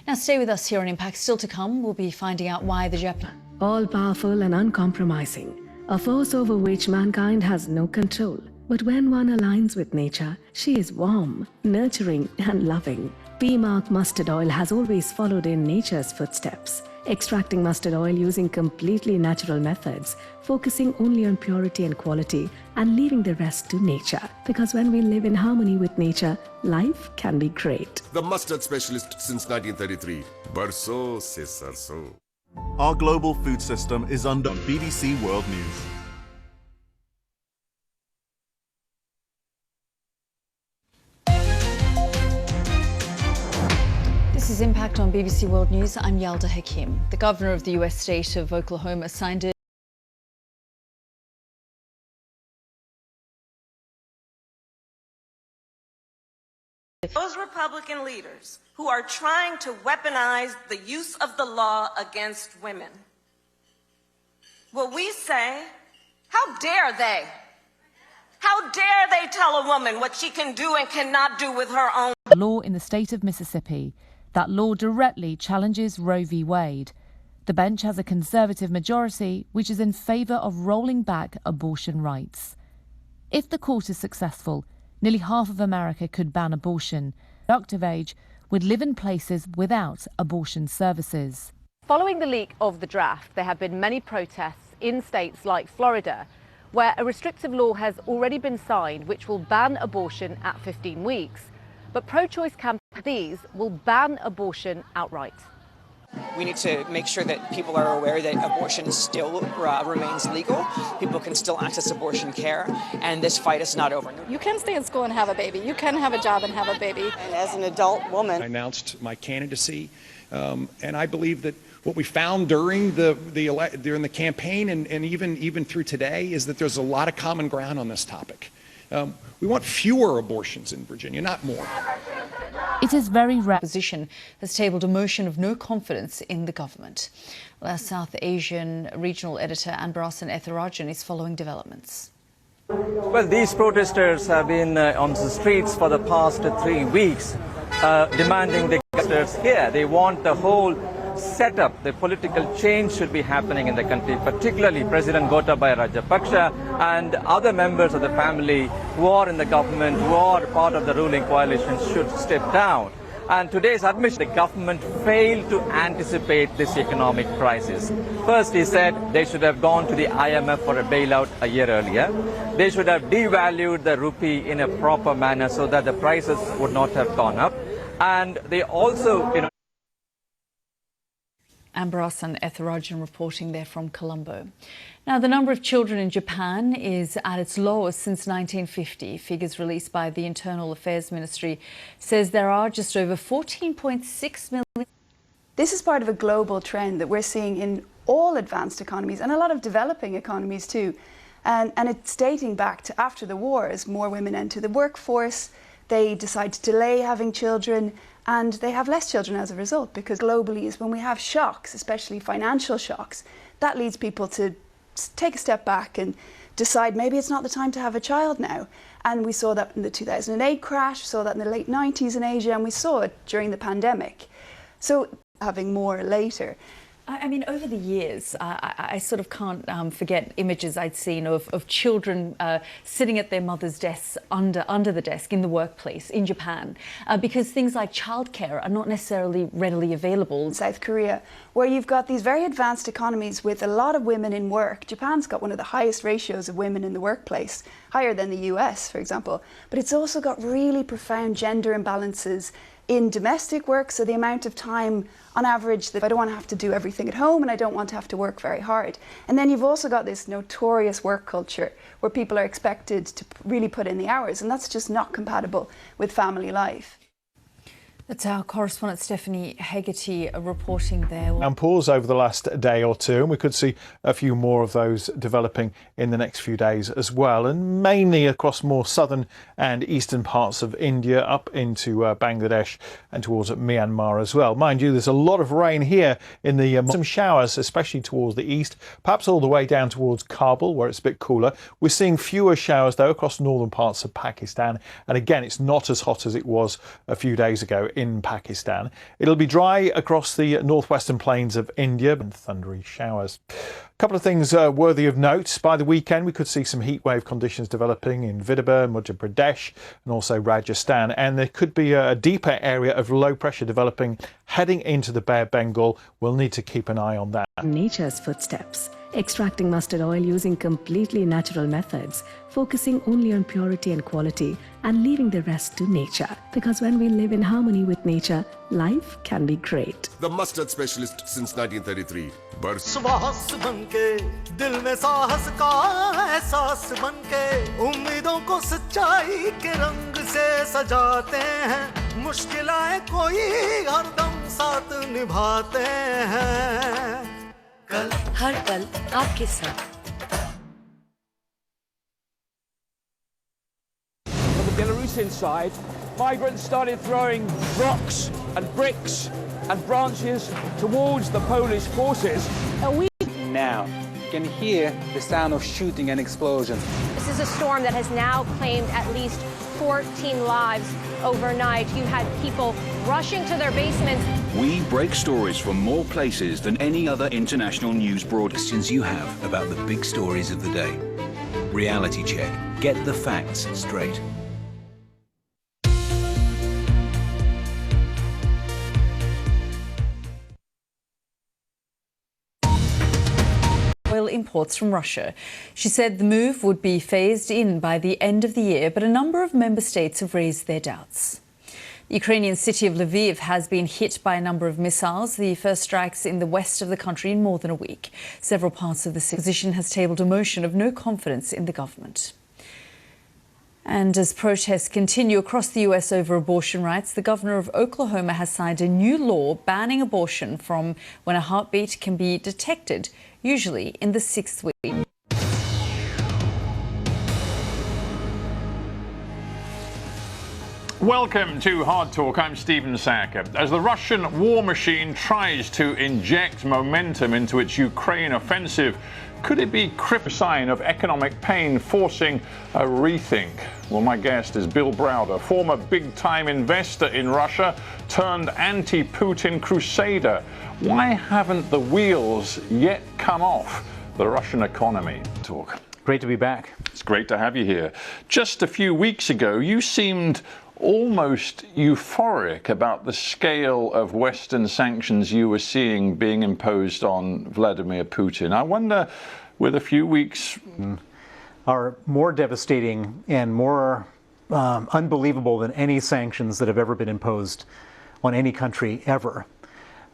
Now, stay with us here on Impact. Still to come, we'll be finding out why the Japanese... All-powerful and uncompromising, a force over which mankind has no control. But when one aligns with nature, she is warm, nurturing and loving. P-Mark mustard oil has always followed in nature's footsteps, extracting mustard oil using completely natural methods, focusing only on purity and quality, and leaving the rest to nature. Because when we live in harmony with nature, life can be great. The mustard specialist since 1933. Barso se sarso. Our global food system is under BBC World News. This is Impact on BBC World News. I'm Yalda Hakim. The governor of the US state of Oklahoma signed a Those Republican leaders who are trying to weaponize the use of the law against women, will we say, how dare they? How dare they tell a woman what she can do and cannot do with her own law in the state of Mississippi? That law directly challenges Roe v. Wade. The bench has a conservative majority which is in favour of rolling back abortion rights. If the court is successful, nearly half of America could ban abortion. Reproductive age would live in places without abortion services. Following the leak of the draft, there have been many protests in states like Florida, where a restrictive law has already been signed which will ban abortion at 15 weeks. But pro-choice campaigns will ban abortion outright. We need to make sure that people are aware that abortion still remains legal. People can still access abortion care, and this fight is not over. You can stay in school and have a baby. You can have a job and have a baby. And as an adult woman, I announced my candidacy, and I believe that what we found during the campaign and even through today is that there's a lot of common ground on this topic. We want fewer abortions in Virginia, not more. It is very rare. Opposition has tabled a motion of no confidence in the government. Well, South Asian regional editor Anbarasan Ethirajan is following developments. Well, these protesters have been on the streets for the past 3 weeks, demanding the gangsters here. They want the whole setup, the political change should be happening in the country, particularly President Gotabaya Rajapaksa and other members of the family who are in the government, who are part of the ruling coalition, should step down. And today's admission, the government failed to anticipate this economic crisis. First, he said they should have gone to the IMF for a bailout a year earlier. They should have devalued the rupee in a proper manner so that the prices would not have gone up. And they also, Anbarasan Ethirajan reporting there from Colombo. Now, the number of children in Japan is at its lowest since 1950. Figures released by the Internal Affairs Ministry says there are just over 14.6 million. This is part of a global trend that we're seeing in all advanced economies and a lot of developing economies too. And it's dating back to after the war. As more women enter the workforce, they decide to delay having children, and they have less children as a result, because globally is when we have shocks, especially financial shocks, that leads people to take a step back and decide maybe it's not the time to have a child now. And we saw that in the 2008 crash, saw that in the late 90s in Asia, and we saw it during the pandemic. So having more later. I mean, over the years, I sort of can't forget images I'd seen of children sitting at their mother's desks under the desk in the workplace in Japan, because things like childcare are not necessarily readily available. In South Korea, where you've got these very advanced economies with a lot of women in work. Japan's got one of the highest ratios of women in the workplace, higher than the US, for example. But it's also got really profound gender imbalances in domestic work, so the amount of time on average that I don't want to have to do everything at home and I don't want to have to work very hard. And then you've also got this notorious work culture where people are expected to really put in the hours, and that's just not compatible with family life. That's our correspondent Stephanie Hegarty reporting there. And pause over the last day or two, and we could see a few more of those developing in the next few days as well, and mainly across more southern and eastern parts of India, up into Bangladesh and towards Myanmar as well. Mind you, there's a lot of rain here in the some showers, especially towards the east, perhaps all the way down towards Kabul, where it's a bit cooler. We're seeing fewer showers, though, across northern parts of Pakistan, and again, it's not as hot as it was a few days ago in Pakistan. It'll be dry across the northwestern plains of India and thundery showers. A couple of things worthy of note. By the weekend, we could see some heatwave conditions developing in Vidarbha, Madhya Pradesh and also Rajasthan. And there could be a deeper area of low pressure developing heading into the Bay of Bengal. We'll need to keep an eye on that. Nature's footsteps. Extracting mustard oil using completely natural methods, focusing only on purity and quality, and leaving the rest to nature. Because when we live in harmony with nature, life can be great. The mustard specialist since 1933. श्वास बनके दिल में साहस का एहसास बनके उम्मीदों को सच्चाई के रंग से सजाते हैं मुश्किलें कोई हरदम साथ निभाते हैं कल हर पल आपके साथ On the Belarusian side, migrants started throwing rocks and bricks and branches towards the Polish forces. Now, you can hear the sound of shooting and explosions. This is a storm that has now claimed at least 14 lives overnight. You had people rushing to their basements. We break stories from more places than any other international news broadcasters you have about the big stories of the day. Reality check. Get the facts straight. oil imports from Russia. She said the move would be phased in by the end of the year, but a number of member states have raised their doubts. The Ukrainian city of Lviv has been hit by a number of missiles, the first strikes in the west of the country in more than a week. Several parts of the opposition has tabled a motion of no confidence in the government. And as protests continue across the US over abortion rights, the governor of Oklahoma has signed a new law banning abortion from when a heartbeat can be detected, usually in the 6th week. Welcome to Hard Talk. I'm Stephen Sacker. As the Russian war machine tries to inject momentum into its Ukraine offensive, could it be a sign of economic pain forcing a rethink? Well, my guest is Bill Browder, former big-time investor in Russia turned anti-Putin crusader. Why haven't the wheels yet come off the Russian economy? Talk. Great to be back. It's great to have you here. Just a few weeks ago, you seemed almost euphoric about the scale of Western sanctions you were seeing being imposed on Vladimir Putin. I wonder, with a few weeks... are more devastating and more unbelievable than any sanctions that have ever been imposed on any country ever.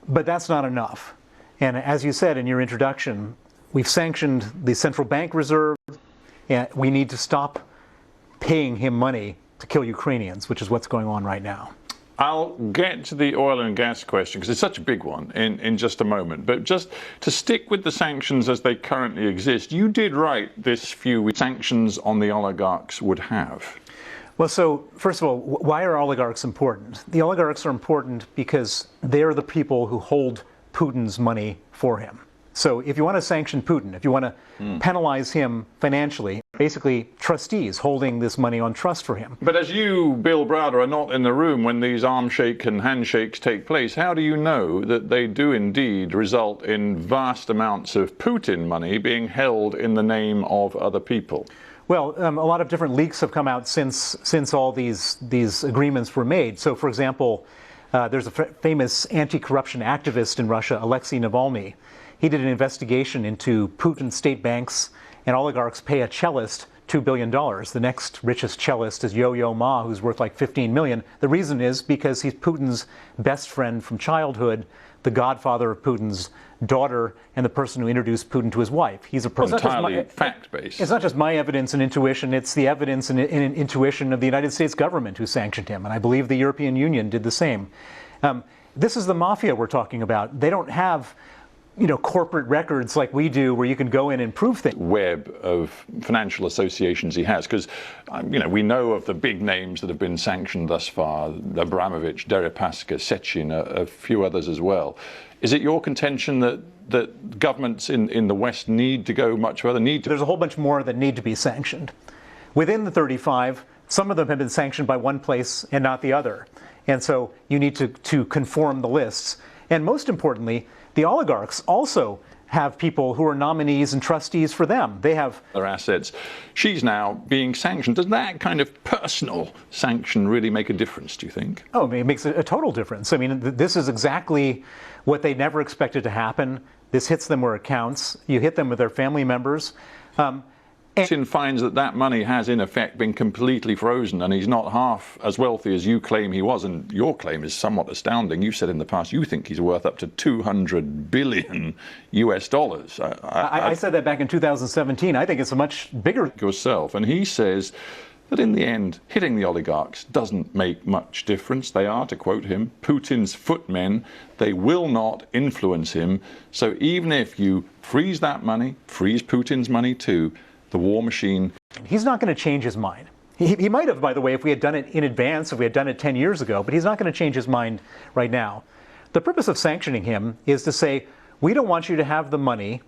But that's not enough. And as you said in your introduction, we've sanctioned the central bank reserve, and we need to stop paying him money to kill Ukrainians, which is what's going on right now. I'll get to the oil and gas question because it's such a big one in just a moment. But just to stick with the sanctions as they currently exist, you did write this few weeks sanctions on the oligarchs would have. Well, so first of all, why are oligarchs important? The oligarchs are important because they're the people who hold Putin's money for him. So if you want to sanction Putin, if you want to penalize him financially, basically trustees holding this money on trust for him. But as you, Bill Browder, are not in the room when these arm shake and handshakes take place, how do you know that they do indeed result in vast amounts of Putin money being held in the name of other people? Well, a lot of different leaks have come out since all these agreements were made. So, for example, there's a famous anti-corruption activist in Russia, Alexei Navalny. He did an investigation into Putin's state banks, and oligarchs pay a cellist $2 billion. The next richest cellist is Yo-Yo Ma, who's worth like $15 million. The reason is because he's Putin's best friend from childhood, the godfather of Putin's daughter, and the person who introduced Putin to his wife. He's a person. Entirely fact-based. It's not just my evidence and intuition, it's the evidence and intuition of the United States government who sanctioned him, and I believe the European Union did the same. This is the mafia we're talking about. They don't have corporate records like we do where you can go in and prove things. Web of financial associations he has, because we know of the big names that have been sanctioned thus far: Abramovich, Deripaska, Sechin, a few others as well. Is it your contention that governments in the West need to go much further? There's a whole bunch more that need to be sanctioned. Within the 35, some of them have been sanctioned by one place and not the other. And so you need to conform the lists. And most importantly, the oligarchs also have people who are nominees and trustees for them. They have their assets. She's now being sanctioned. Does that kind of personal sanction really make a difference, do you think? Oh, it makes a total difference. I mean, this is exactly what they never expected to happen. This hits them where it counts. You hit them with their family members. Putin finds that money has in effect been completely frozen, and he's not half as wealthy as you claim he was, and your claim is somewhat astounding. You've said in the past you think he's worth up to $200 billion US. I said that back in 2017. I think it's a much bigger yourself, and he says that in the end hitting the oligarchs doesn't make much difference. They are, to quote him, Putin's footmen. They will not influence him. So even if you freeze that money, freeze Putin's money too, the war machine. He's not going to change his mind. He might have, by the way, if we had done it in advance, if we had done it 10 years ago, but he's not going to change his mind right now. The purpose of sanctioning him is to say, we don't want you to have the money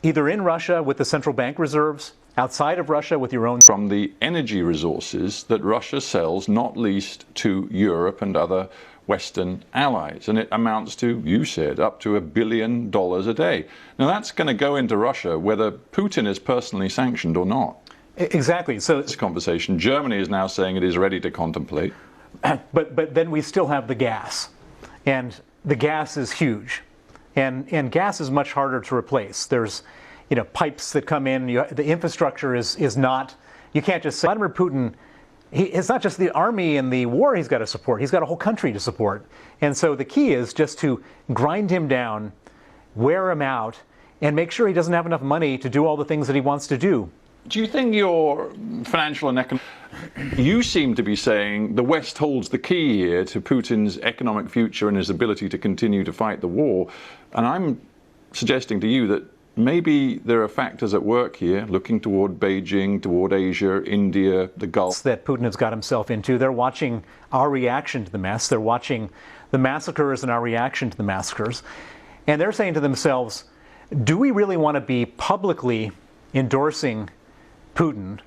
either in Russia with the central bank reserves, outside of Russia with your own. From the energy resources that Russia sells, not least to Europe and other Western allies, and it amounts to, you said, up to $1 billion a day. Now that's going to go into Russia whether Putin is personally sanctioned or not. Exactly. So this conversation, Germany is now saying it is ready to contemplate. But then we still have the gas, and the gas is huge, and gas is much harder to replace. There's pipes that come in. The infrastructure is not. You can't just say Vladimir Putin. It's not just the army and the war he's got to support. He's got a whole country to support. And so the key is just to grind him down, wear him out, and make sure he doesn't have enough money to do all the things that he wants to do. Do you think your financial and economic... You seem to be saying the West holds the key here to Putin's economic future and his ability to continue to fight the war. And I'm suggesting to you that maybe there are factors at work here, looking toward Beijing, toward Asia, India, the Gulf. That Putin has got himself into. They're watching our reaction to the mess. They're watching the massacres and our reaction to the massacres. And they're saying to themselves, do we really want to be publicly endorsing Putin?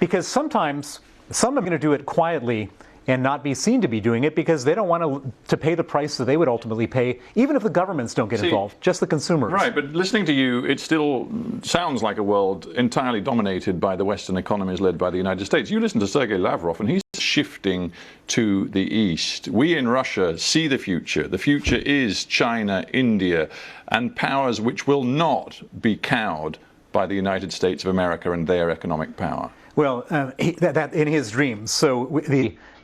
Because sometimes some are going to do it quietly and not be seen to be doing it because they don't want to pay the price that they would ultimately pay, even if the governments don't get involved, just the consumers. Right, but listening to you, it still sounds like a world entirely dominated by the Western economies led by the United States. You listen to Sergei Lavrov, and he's shifting to the East. We in Russia see the future. The future is China, India, and powers which will not be cowed by the United States of America and their economic power. Well, that in his dreams. So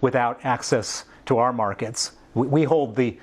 without access to our markets, we hold the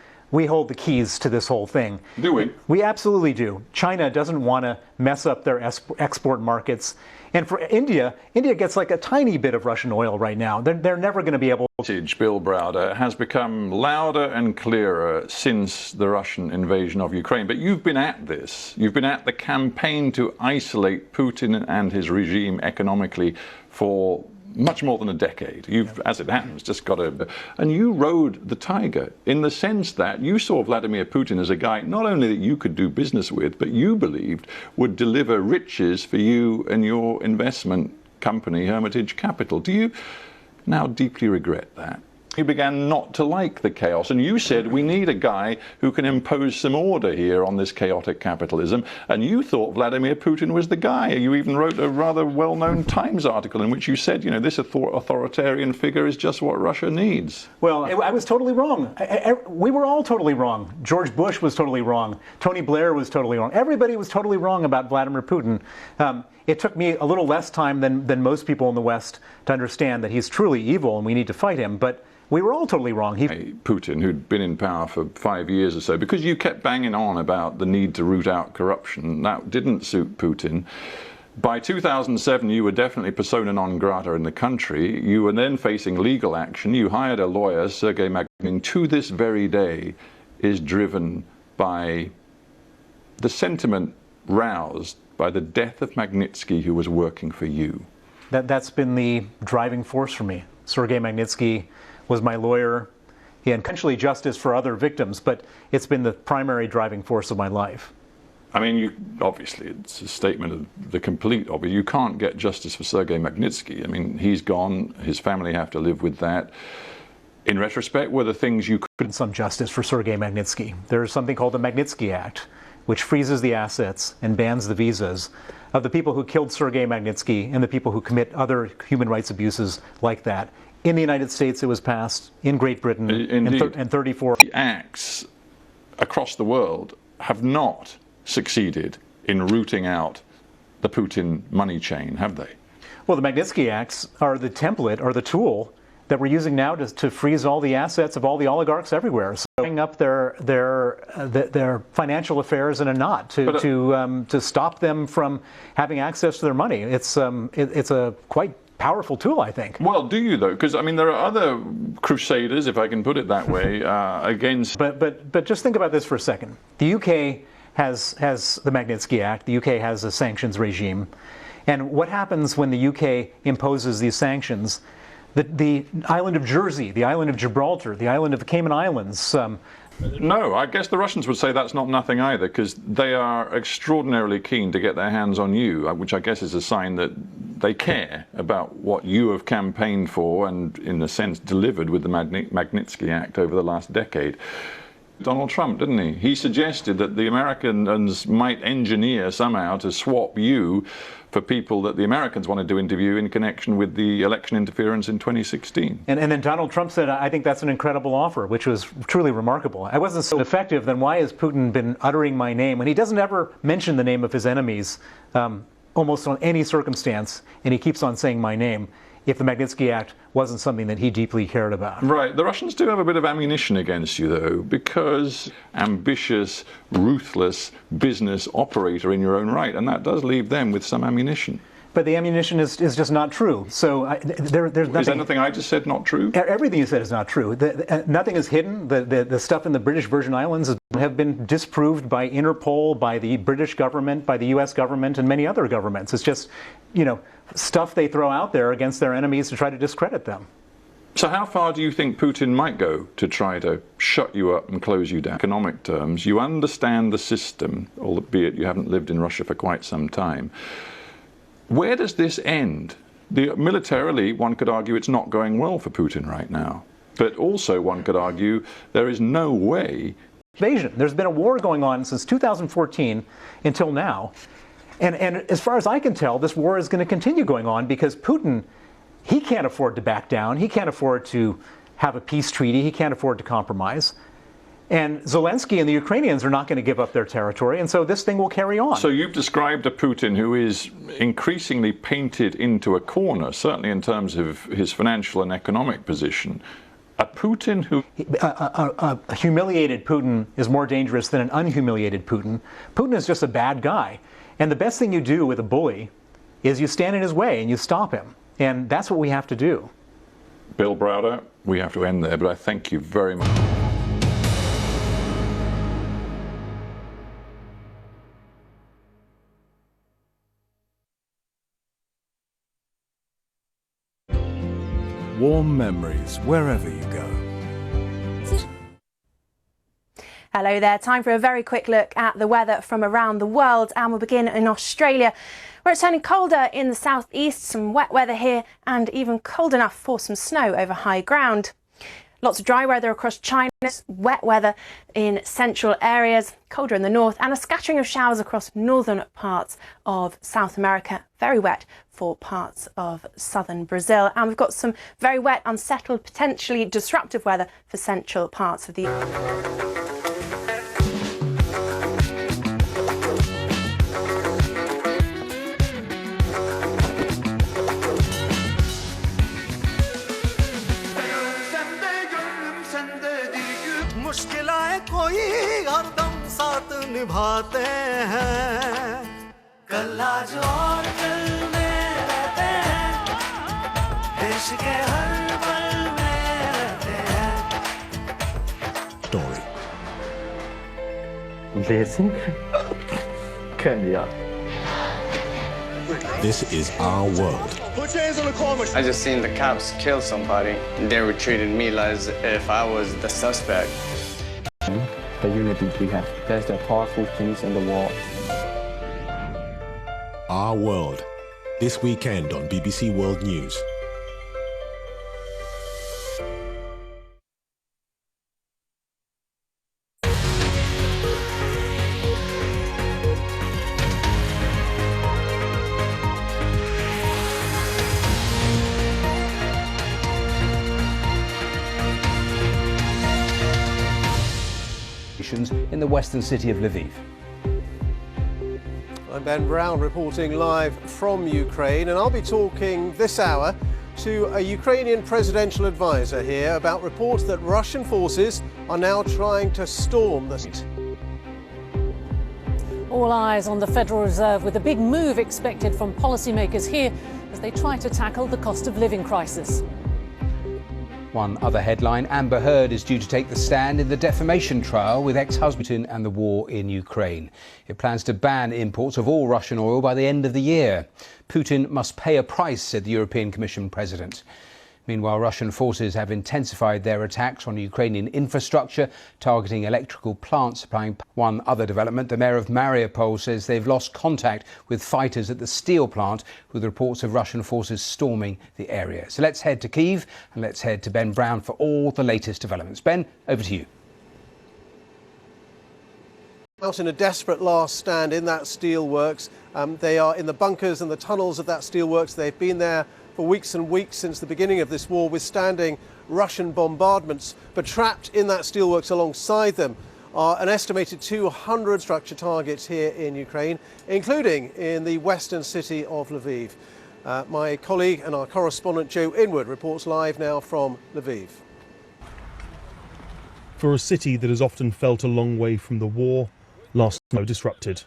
keys to this whole thing. Do we? We absolutely do. China doesn't want to mess up their export markets. And for India gets like a tiny bit of Russian oil right now. They're never going to be able to. Bill Browder has become louder and clearer since the Russian invasion of Ukraine. But you've been at this. You've been at the campaign to isolate Putin and his regime economically for much more than a decade. You've, as it happens, just got to... And you rode the tiger in the sense that you saw Vladimir Putin as a guy not only that you could do business with, but you believed would deliver riches for you and your investment company, Hermitage Capital. Do you now deeply regret that? You began not to like the chaos, and you said we need a guy who can impose some order here on this chaotic capitalism, and you thought Vladimir Putin was the guy. You even wrote a rather well-known Times article in which you said, this authoritarian figure is just what Russia needs. Well, I was totally wrong. We were all totally wrong. George Bush was totally wrong. Tony Blair was totally wrong. Everybody was totally wrong about Vladimir Putin. It took me a little less time than most people in the West to understand that he's truly evil and we need to fight him, but we were all totally wrong. Putin, who'd been in power for 5 years or so, because you kept banging on about the need to root out corruption, that didn't suit Putin. By 2007, you were definitely persona non grata in the country. You were then facing legal action. You hired a lawyer, Sergei Magnitsky, to this very day is driven by the sentiment roused by the death of Magnitsky, who was working for you. That's been the driving force for me. Sergei Magnitsky was my lawyer. He had potentially justice for other victims, but it's been the primary driving force of my life. I mean, obviously, it's a statement of the complete obvious. You can't get justice for Sergei Magnitsky. I mean, he's gone. His family have to live with that. In retrospect, were the things you could... Some justice for Sergei Magnitsky. There's something called the Magnitsky Act, which freezes the assets and bans the visas of the people who killed Sergei Magnitsky and the people who commit other human rights abuses like that. In the United States, it was passed. In Great Britain, and 34 acts across the world have not succeeded in rooting out the Putin money chain, have they? Well, the Magnitsky Acts are the template, or the tool that we're using now to freeze all the assets of all the oligarchs everywhere, so bring up their financial affairs in a knot to stop them from having access to their money. It's a quite powerful tool, I think. Well, do you though? Because I mean, there are other crusaders, if I can put it that way, against. But just think about this for a second. The UK has the Magnitsky Act. The UK has a sanctions regime, and what happens when the UK imposes these sanctions? The island of Jersey, the island of Gibraltar, the island of the Cayman Islands. No, I guess the Russians would say that's not nothing either, because they are extraordinarily keen to get their hands on you, which I guess is a sign that they care about what you have campaigned for and, in a sense, delivered with the Magnitsky Act over the last decade. Donald Trump, didn't he? He suggested that the Americans might engineer somehow to swap you for people that the Americans wanted to interview in connection with the election interference in 2016. And then Donald Trump said, I think that's an incredible offer, which was truly remarkable. I wasn't so effective, then why has Putin been uttering my name? And he doesn't ever mention the name of his enemies, almost on any circumstance, and he keeps on saying my name, if the Magnitsky Act wasn't something that he deeply cared about. Right. The Russians do have a bit of ammunition against you, though, because ambitious, ruthless business operator in your own right, and that does leave them with some ammunition. But the ammunition is just not true. So there's nothing. Is anything I just said not true? Everything you said is not true. Nothing is hidden. The stuff in the British Virgin Islands have been disproved by Interpol, by the British government, by the U.S. government, and many other governments. It's just, stuff they throw out there against their enemies to try to discredit them. So how far do you think Putin might go to try to shut you up and close you down? In economic terms, you understand the system, albeit you haven't lived in Russia for quite some time. Where does this end? Militarily, one could argue it's not going well for Putin right now. But also one could argue there is no way. Invasion. There's been a war going on since 2014 until now. And as far as I can tell, this war is going to continue going on because Putin, he can't afford to back down. He can't afford to have a peace treaty. He can't afford to compromise. And Zelensky and the Ukrainians are not going to give up their territory, and so this thing will carry on. So you've described a Putin who is increasingly painted into a corner, certainly in terms of his financial and economic position. A Putin who... A humiliated Putin is more dangerous than an unhumiliated Putin. Putin is just a bad guy. And the best thing you do with a bully is you stand in his way and you stop him. And that's what we have to do. Bill Browder, we have to end there, but I thank you very much. Warm memories wherever you go. Hello there, time for a very quick look at the weather from around the world, and we'll begin in Australia, where it's turning colder in the southeast, some wet weather here and even cold enough for some snow over high ground. Lots of dry weather across China, wet weather in central areas, colder in the north, and a scattering of showers across northern parts of South America. Very wet for parts of southern Brazil. And we've got some very wet, unsettled, potentially disruptive weather for central parts of the... कोई हरदम साथ निभाते हैं कल आज और कल में रहते हैं देश के हर पल में रहते हैं Story. This is our world. Put your hands on the corner. I just seen the cops kill somebody. They were treating me as if I was the suspect. The unity we have. That's the powerful things in the world. Our world. This weekend on BBC World News. In the western city of Lviv. I'm Ben Brown reporting live from Ukraine, and I'll be talking this hour to a Ukrainian presidential advisor here about reports that Russian forces are now trying to storm the city. All eyes on the Federal Reserve, with a big move expected from policymakers here as they try to tackle the cost of living crisis. One other headline, Amber Heard is due to take the stand in the defamation trial with ex-husband and the war in Ukraine. It plans to ban imports of all Russian oil by the end of the year. Putin must pay a price, said the European Commission president. Meanwhile, Russian forces have intensified their attacks on Ukrainian infrastructure, targeting electrical plants supplying. One other development, the mayor of Mariupol says they've lost contact with fighters at the steel plant, with reports of Russian forces storming the area. So let's head to Kyiv and let's head to Ben Brown for all the latest developments. Ben, over to you. Out in a desperate last stand in that steelworks. They are in the bunkers and the tunnels of that steelworks. They've been there for weeks and weeks since the beginning of this war, withstanding Russian bombardments. But trapped in that steelworks alongside them are an estimated 200 structure targets here in Ukraine, including in the western city of Lviv. My colleague and our correspondent Joe Inwood reports live now from Lviv. For a city that has often felt a long way from the war, last night disrupted.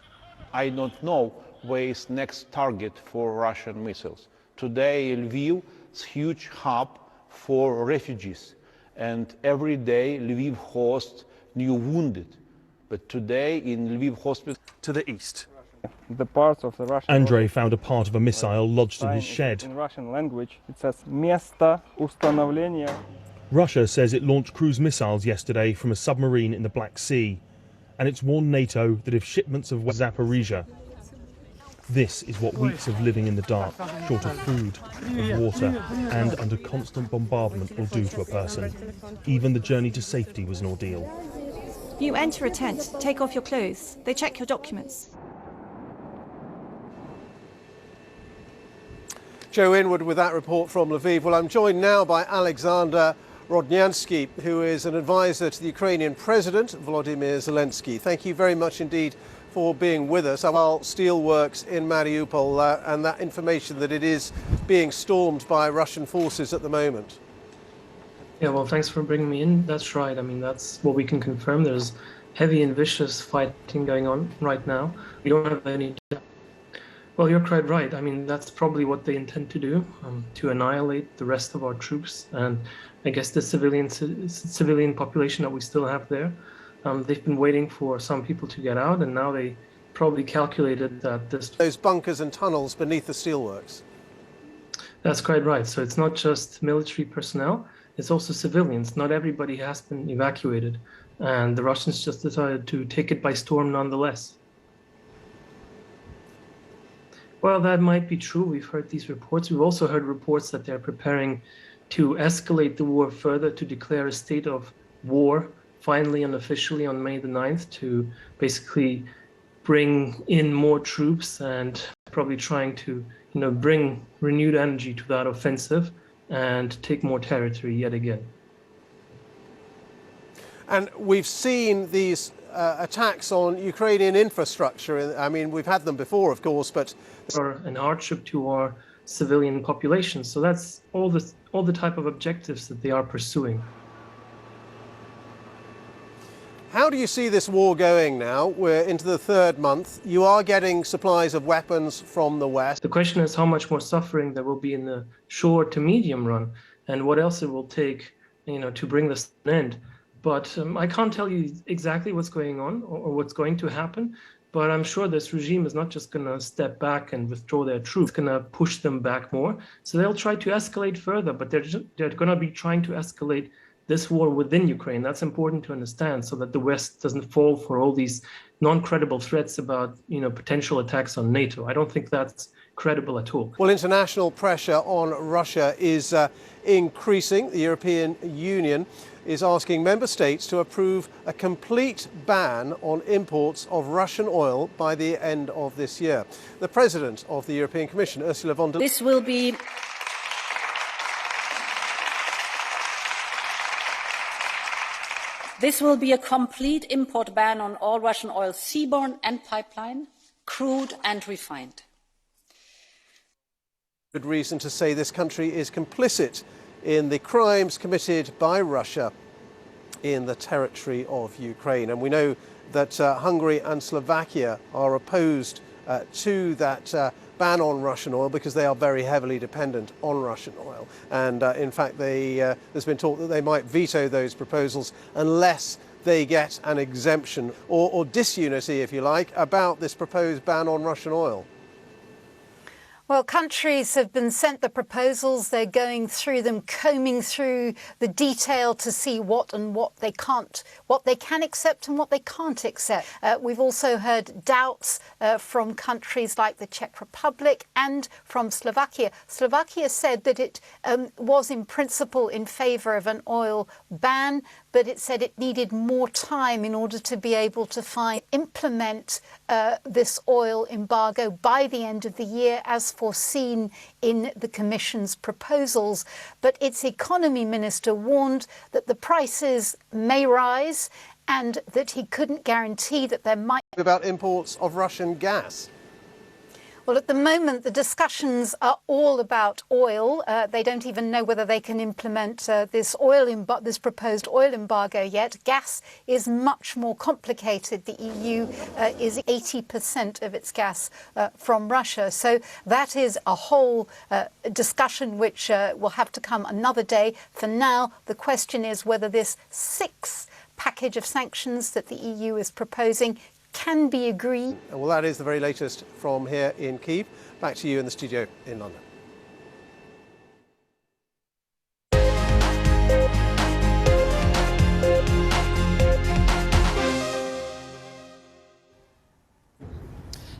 I don't know where is next target for Russian missiles. Today Lviv is a huge hub for refugees, and every day Lviv hosts new wounded. But today in Lviv hospital to the east. The parts of the Russian Andrei found a part of a missile lodged in his shed. In Russian language it says "Место установления". Russia says it launched cruise missiles yesterday from a submarine in the Black Sea, and it's warned NATO that if shipments of Zaporizhia. This is what weeks of living in the dark, short of food, of water, and under constant bombardment will do to a person. Even the journey to safety was an ordeal. You enter a tent, take off your clothes, they check your documents. Joe Inwood with that report from Lviv. Well, I'm joined now by Alexander Rodnyansky, who is an advisor to the Ukrainian President, Volodymyr Zelensky. Thank you very much indeed for being with us. While steelworks in Mariupol and that information that it is being stormed by Russian forces at the moment. Yeah, well, thanks for bringing me in. That's right. I mean, that's what we can confirm. There's heavy and vicious fighting going on right now. We don't have any... Well, you're quite right. I mean, that's probably what they intend to do, to annihilate the rest of our troops and I guess the civilian population that we still have there. They've been waiting for some people to get out, and now they probably calculated that those bunkers and tunnels beneath the steelworks. That's quite right. So it's not just military personnel, it's also civilians. Not everybody has been evacuated, and the Russians just decided to take it by storm nonetheless. Well, that might be true. We've heard these reports. We've also heard reports that they're preparing to escalate the war further, to declare a state of war, finally and officially on May the 9th, to basically bring in more troops and probably trying to, bring renewed energy to that offensive and take more territory yet again. And we've seen these attacks on Ukrainian infrastructure. I mean, we've had them before, of course, but an hardship to our civilian population. So that's all the type of objectives that they are pursuing. How do you see this war going now? We're into the third month. You are getting supplies of weapons from the West. The question is how much more suffering there will be in the short to medium run, and what else it will take, to bring this to an end. But I can't tell you exactly what's going on or what's going to happen. But I'm sure this regime is not just going to step back and withdraw their troops. It's going to push them back more. So they'll try to escalate further, but they're going to be trying to escalate this war within Ukraine. That's important to understand, so that the West doesn't fall for all these non-credible threats about, potential attacks on NATO. I don't think that's credible at all. Well, international pressure on Russia is increasing. The European Union is asking member states to approve a complete ban on imports of Russian oil by the end of this year. The President of the European Commission, Ursula von der Leyen. This will be a complete import ban on all Russian oil, seaborne and pipeline, crude and refined. Good reason to say this country is complicit in the crimes committed by Russia in the territory of Ukraine. And we know that Hungary and Slovakia are opposed to that ban on Russian oil because they are very heavily dependent on Russian oil. And in fact, there's been talk that they might veto those proposals unless they get an exemption or disunity, if you like, about this proposed ban on Russian oil. Well, countries have been sent the proposals. They're going through them, combing through the detail to see what they can accept and what they can't accept. We've also heard doubts from countries like the Czech Republic and from Slovakia. Slovakia said that it was in principle in favour of an oil ban, but it said it needed more time in order to be able to implement this oil embargo by the end of the year as foreseen in the Commission's proposals. But its economy minister warned that the prices may rise and that he couldn't guarantee that there might... About imports of Russian gas. Well, at the moment, the discussions are all about oil. They don't even know whether they can implement this proposed oil embargo yet. Gas is much more complicated. The EU is 80% of its gas from Russia. So that is a whole discussion which will have to come another day. For now, the question is whether this sixth package of sanctions that the EU is proposing can be agreed. Well, that is the very latest from here in Kyiv. Back to you in the studio in London.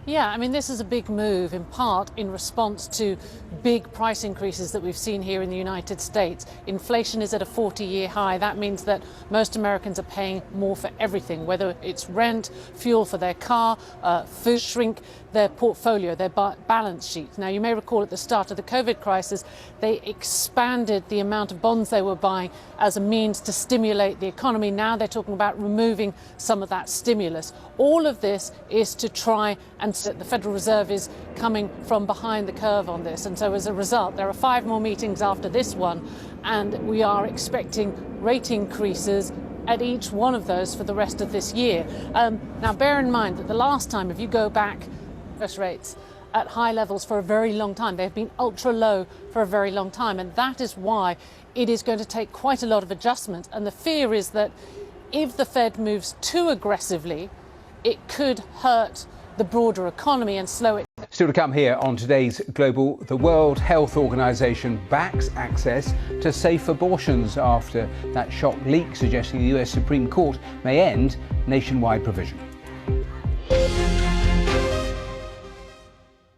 Yeah, I mean, this is a big move, in part in response to big price increases that we've seen here in the United States. Inflation is at a 40-year high. That means that most Americans are paying more for everything, whether it's rent, fuel for their car, food, shrink their portfolio, their balance sheet. Now, you may recall at the start of the COVID crisis, they expanded the amount of bonds they were buying as a means to stimulate the economy. Now they're talking about removing some of that stimulus. All of this is to try and the Federal Reserve is coming from behind the curve on this. And so as a result, there are 5 more meetings after this one, and we are expecting rate increases at each one of those for the rest of this year. Now, bear in mind that the last time, if you go back, interest rates at high levels for a very long time, they've been ultra low for a very long time, and that is why it is going to take quite a lot of adjustment. And the fear is that if the Fed moves too aggressively, it could hurt the broader economy and slow it. Still to come here on today's Global, the World Health Organization backs access to safe abortions after that shock leak suggesting the US Supreme Court may end nationwide provision.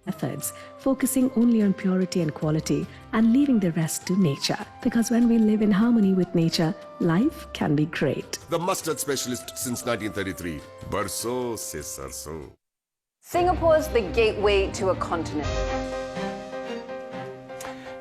Methods, focusing only on purity and quality and leaving the rest to nature. Because when we live in harmony with nature, life can be great. The mustard specialist since 1933. Barso se sarso. Singapore's the gateway to a continent.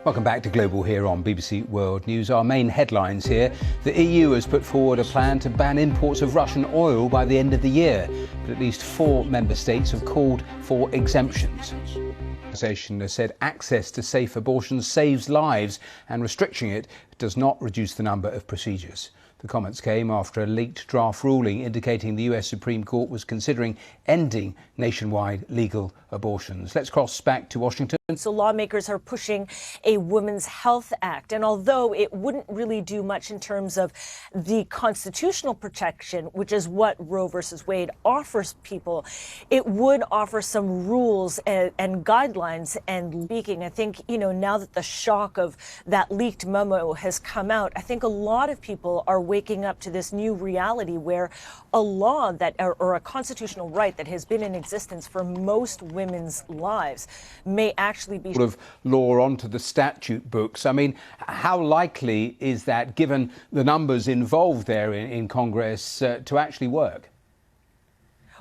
Welcome back to Global here on BBC World News. Our main headlines here. The EU has put forward a plan to ban imports of Russian oil by the end of the year, but at least 4 member states have called for exemptions. The organisation has said access to safe abortions saves lives and restricting it does not reduce the number of procedures. The comments came after a leaked draft ruling indicating the US Supreme Court was considering ending nationwide legal abortions. Let's cross back to Washington. So lawmakers are pushing a Women's Health Act. And although it wouldn't really do much in terms of the constitutional protection, which is what Roe versus Wade offers people, it would offer some rules and guidelines. And speaking, I think, now that the shock of that leaked memo has come out, I think a lot of people are waking up to this new reality where a law that or a constitutional right that has been in existence for most women's lives may actually be sort of law onto the statute books. I mean, how likely is that, given the numbers involved there in Congress, to actually work?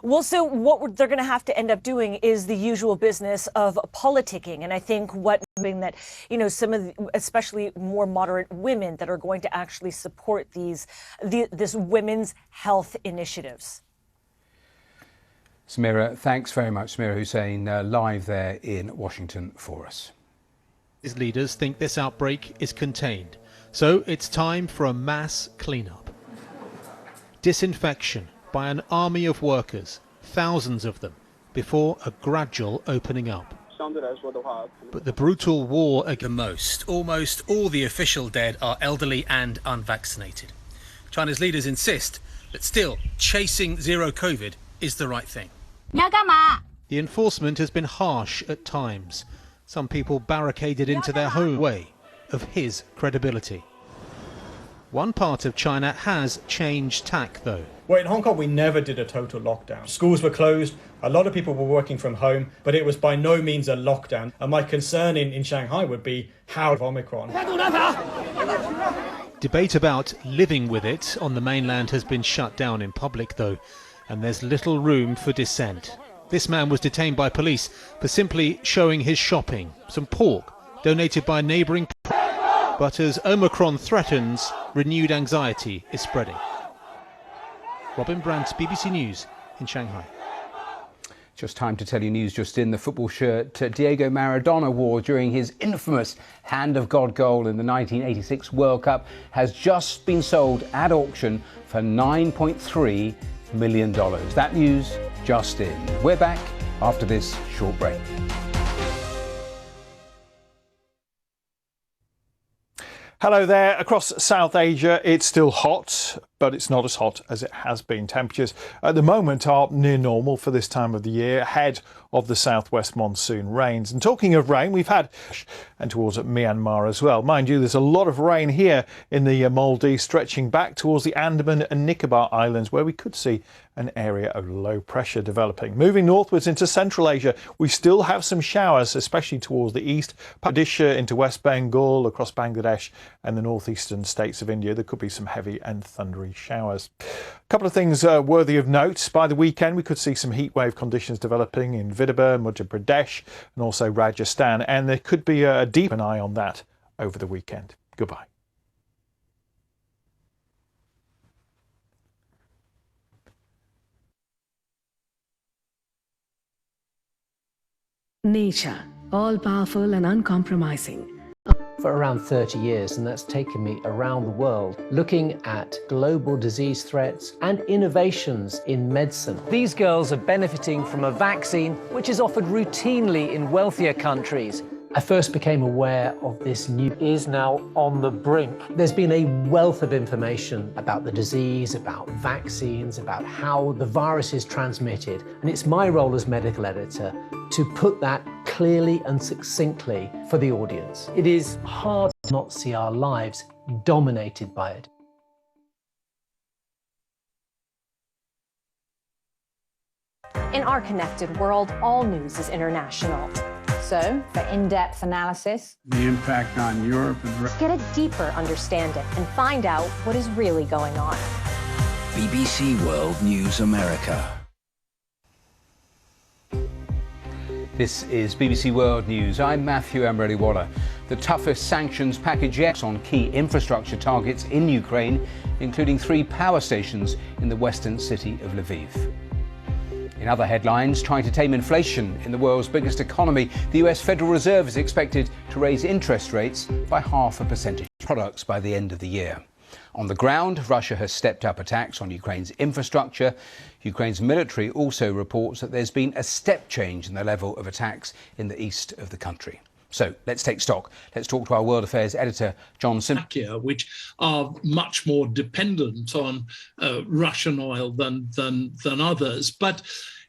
Well, so what they're going to have to end up doing is the usual business of politicking. And I think that, some of especially more moderate women that are going to actually support this women's health initiatives. Samira, thanks very much. Samira Hussein, live there in Washington for us. His leaders think this outbreak is contained, so it's time for a mass cleanup. Disinfection by an army of workers, thousands of them, before a gradual opening up. But the brutal war against almost all the official dead are elderly and unvaccinated. China's leaders insist that still chasing zero COVID is the right thing. The enforcement has been harsh at times. Some people barricaded into their home way of his credibility. One part of China has changed tack, though. Well, in Hong Kong, we never did a total lockdown. Schools were closed, a lot of people were working from home, but it was by no means a lockdown. And my concern in Shanghai would be how Omicron. Debate about living with it on the mainland has been shut down in public, though, and there's little room for dissent. This man was detained by police for simply showing his shopping, some pork donated by neighbouring. But as Omicron threatens, renewed anxiety is spreading. Robin Brandt, BBC News in Shanghai. Just time to tell you news just in. The football shirt Diego Maradona wore during his infamous Hand of God goal in the 1986 World Cup has just been sold at auction for $9.3 million. That news just in. We're back after this short break. Hello there. Across South Asia, it's still hot, but it's not as hot as it has been. Temperatures at the moment are near normal for this time of the year, ahead of the southwest monsoon rains. And talking of rain, we've had, and towards Myanmar as well. Mind you, there's a lot of rain here in the Maldives, stretching back towards the Andaman and Nicobar Islands, where we could see an area of low pressure developing. Moving northwards into Central Asia, we still have some showers, especially towards the east, Odisha into West Bengal, across Bangladesh and the northeastern states of India. There could be some heavy and thundery showers. A couple of things worthy of note. By the weekend, we could see some heatwave conditions developing in Vidarbha, Madhya Pradesh and also Rajasthan, and there could be a deep eye on that over the weekend. Goodbye. Nature, all-powerful and uncompromising. For around 30 years, and that's taken me around the world looking at global disease threats and innovations in medicine. These girls are benefiting from a vaccine which is offered routinely in wealthier countries. I first became aware of this new is now on the brink. There's been a wealth of information about the disease, about vaccines, about how the virus is transmitted. And it's my role as medical editor to put that clearly and succinctly for the audience. It is hard to not see our lives dominated by it. In our connected world, all news is international. So, for in-depth analysis, the impact on Europe, get a deeper understanding and find out what is really going on. BBC World News America. This is BBC World News. I'm Matthew Amreliwala. The toughest sanctions package yet on key infrastructure targets in Ukraine, including 3 power stations in the western city of Lviv. In other headlines, trying to tame inflation in the world's biggest economy, the US Federal Reserve is expected to raise interest rates by 0.5 percentage points by the end of the year. On the ground, Russia has stepped up attacks on Ukraine's infrastructure. Ukraine's military also reports that there's been a step change in the level of attacks in the east of the country. So let's take stock. Let's talk to our World Affairs editor, John Simpson. Which are much more dependent on Russian oil than others. But,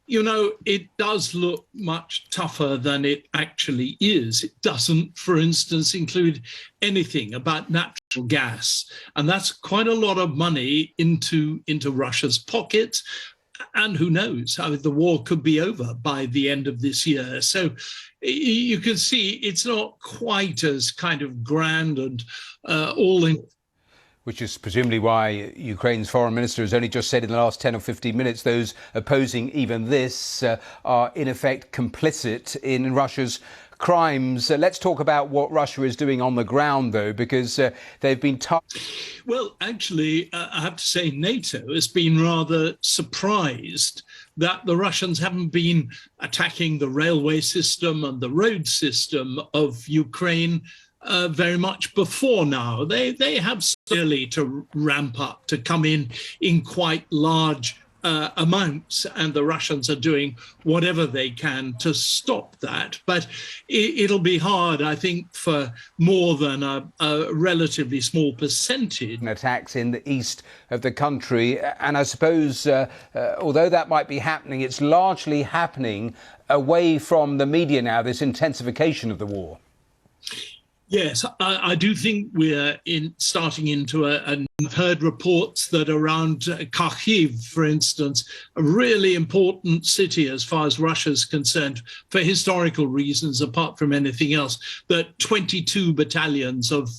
you know, it does look much tougher than it actually is. It doesn't, for instance, include anything about natural gas. And that's quite a lot of money into Russia's pocket. And who knows, how the war could be over by the end of this year. So you can see it's not quite as kind of grand and all in. Which is presumably why Ukraine's foreign minister has only just said in the last 10 or 15 minutes those opposing even this are in effect complicit in Russia's crimes. Let's talk about what Russia is doing on the ground, though, because they've been Well, actually, I have to say NATO has been rather surprised that the Russians haven't been attacking the railway system and the road system of Ukraine very much before now. They have clearly to ramp up, to come in quite large amounts, and the Russians are doing whatever they can to stop that. But it'll be hard, I think, for more than a relatively small percentage. Attacks in the east of the country, and I suppose although that might be happening, it's largely happening away from the media now, this intensification of the war. Yes, I do think we're starting into I've heard reports that around Kharkiv, for instance, a really important city as far as Russia's concerned, for historical reasons, apart from anything else, that 22 battalions of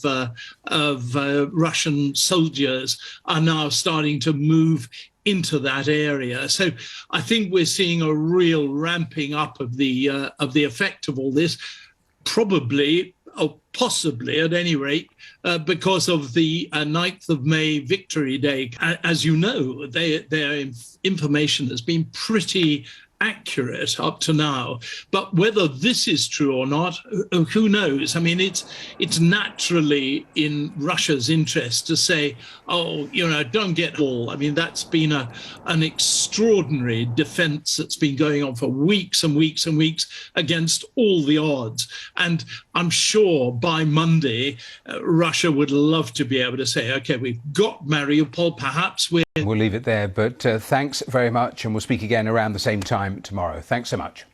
Russian soldiers are now starting to move into that area. So I think we're seeing a real ramping up of the effect of all this, probably, or possibly at any rate, because of the 9th of May Victory Day. As you know, their information has been pretty accurate up to now, but whether this is true or not, who knows? I mean, it's naturally in Russia's interest to say, oh, you know, don't get all. I mean, that's been an extraordinary defense that's been going on for weeks and weeks and weeks against all the odds. And I'm sure by Monday, Russia would love to be able to say, okay, we've got Mariupol, perhaps we're... We'll leave it there, but thanks very much, and we'll speak again around the same time tomorrow. Thanks so much.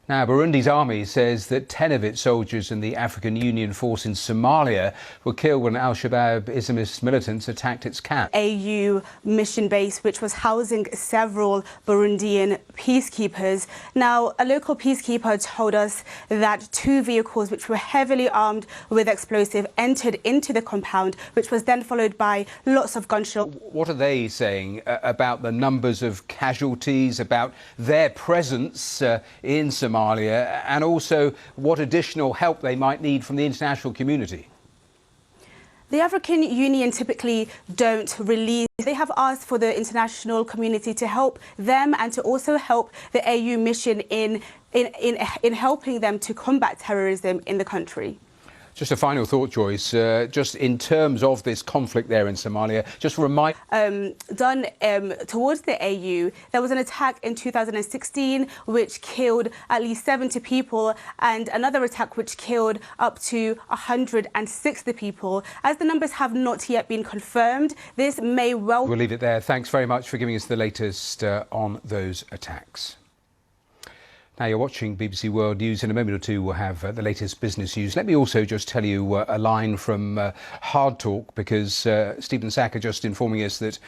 Now, Burundi's army says that 10 of its soldiers in the African Union force in Somalia were killed when Al-Shabaab Islamist militants attacked its camp. AU mission base, which was housing several Burundian peacekeepers. Now, a local peacekeeper told us that 2 vehicles, which were heavily armed with explosive, entered into the compound, which was then followed by lots of gunshots. What are they saying about the numbers of casualties, about their presence in Somalia, and also what additional help they might need from the international community? The African Union typically don't release. They have asked for the international community to help them and to also help the AU mission in helping them to combat terrorism in the country. Just a final thought, Joyce, just in terms of this conflict there in Somalia, just remind... Done towards the AU, there was an attack in 2016 which killed at least 70 people, and another attack which killed up to 160 people. As the numbers have not yet been confirmed, this may well... We'll leave it there. Thanks very much for giving us the latest on those attacks. Now you're watching BBC World News. In a moment or two we'll have the latest business news. Let me also just tell you a line from Hard Talk, because Stephen Saka just informing us that...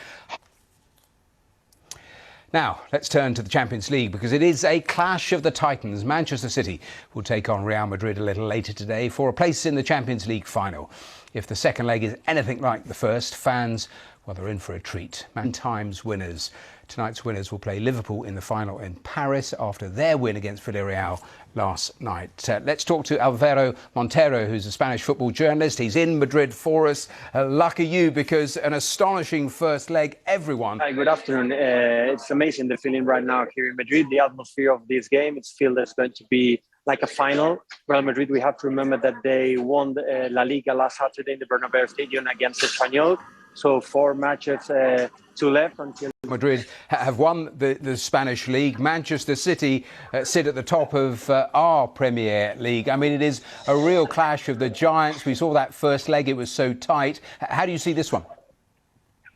Now, let's turn to the Champions League, because it is a clash of the Titans. Manchester City will take on Real Madrid a little later today for a place in the Champions League final. If the second leg is anything like the first, fans, well, they're in for a treat. Man times winners. Tonight's winners will play Liverpool in the final in Paris after their win against Villarreal last night. Let's talk to Alvaro Montero, who's a Spanish football journalist. He's in Madrid for us. Lucky you, because an astonishing first leg, everyone. Hi, good afternoon. It's amazing, the feeling right now here in Madrid, the atmosphere of this game. It's feels that's going to be like a final. Real Madrid, we have to remember that they won La Liga last Saturday in the Bernabeu Stadium against Espanyol. So 4 matches to left until... Madrid have won the Spanish league. Manchester City sit at the top of our Premier League. I mean, it is a real clash of the giants. We saw that first leg, it was so tight. How do you see this one?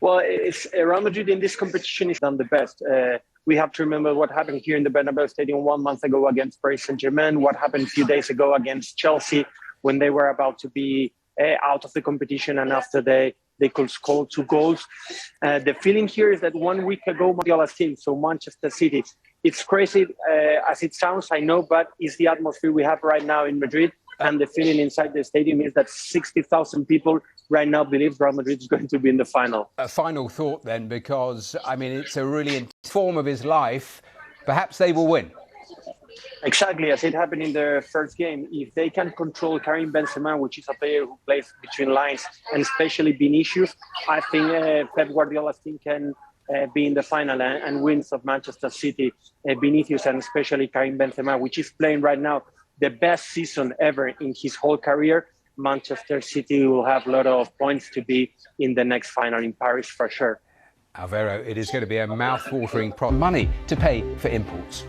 Well, Real Madrid in this competition is done the best. We have to remember what happened here in the Bernabeu Stadium 1 month ago against Paris Saint-Germain, what happened a few days ago against Chelsea when they were about to be out of the competition, and after they could score 2 goals. The feeling here is that 1 week ago, Guardiola's team, so Manchester City, it's crazy as it sounds, I know, but it's the atmosphere we have right now in Madrid. And the feeling inside the stadium is that 60,000 people right now believe Real Madrid is going to be in the final. A final thought then, because, I mean, it's a really intense form of his life. Perhaps they will win. Exactly, as it happened in the first game. If they can control Karim Benzema, which is a player who plays between lines, and especially Vinicius, I think Pep Guardiola's team can be in the final and wins of Manchester City. Vinicius and especially Karim Benzema, which is playing right now the best season ever in his whole career. Manchester City will have a lot of points to be in the next final in Paris for sure. Alvaro, it is going to be a mouth-watering money to pay for imports.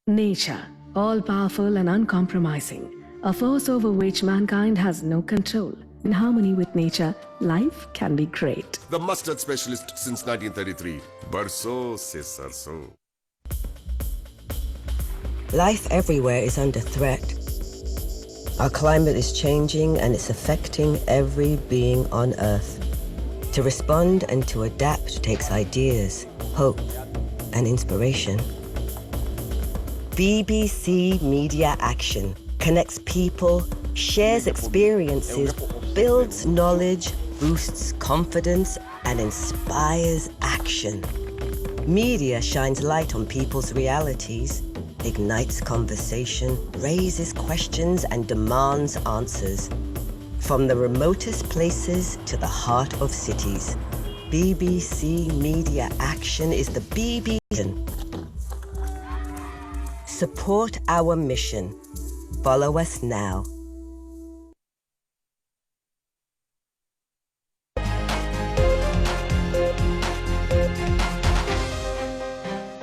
Nature, all-powerful and uncompromising, a force over which mankind has no control. In harmony with nature, life can be great. The mustard specialist since 1933. Barso se sarso. Life everywhere is under threat. Our climate is changing and it's affecting every being on Earth. To respond and to adapt takes ideas, hope, and inspiration. BBC Media Action connects people, shares experiences, builds knowledge, boosts confidence, and inspires action. Media shines light on people's realities, ignites conversation, raises questions, and demands answers. From the remotest places to the heart of cities, BBC Media Action is the BBC. Support our mission. Follow us now.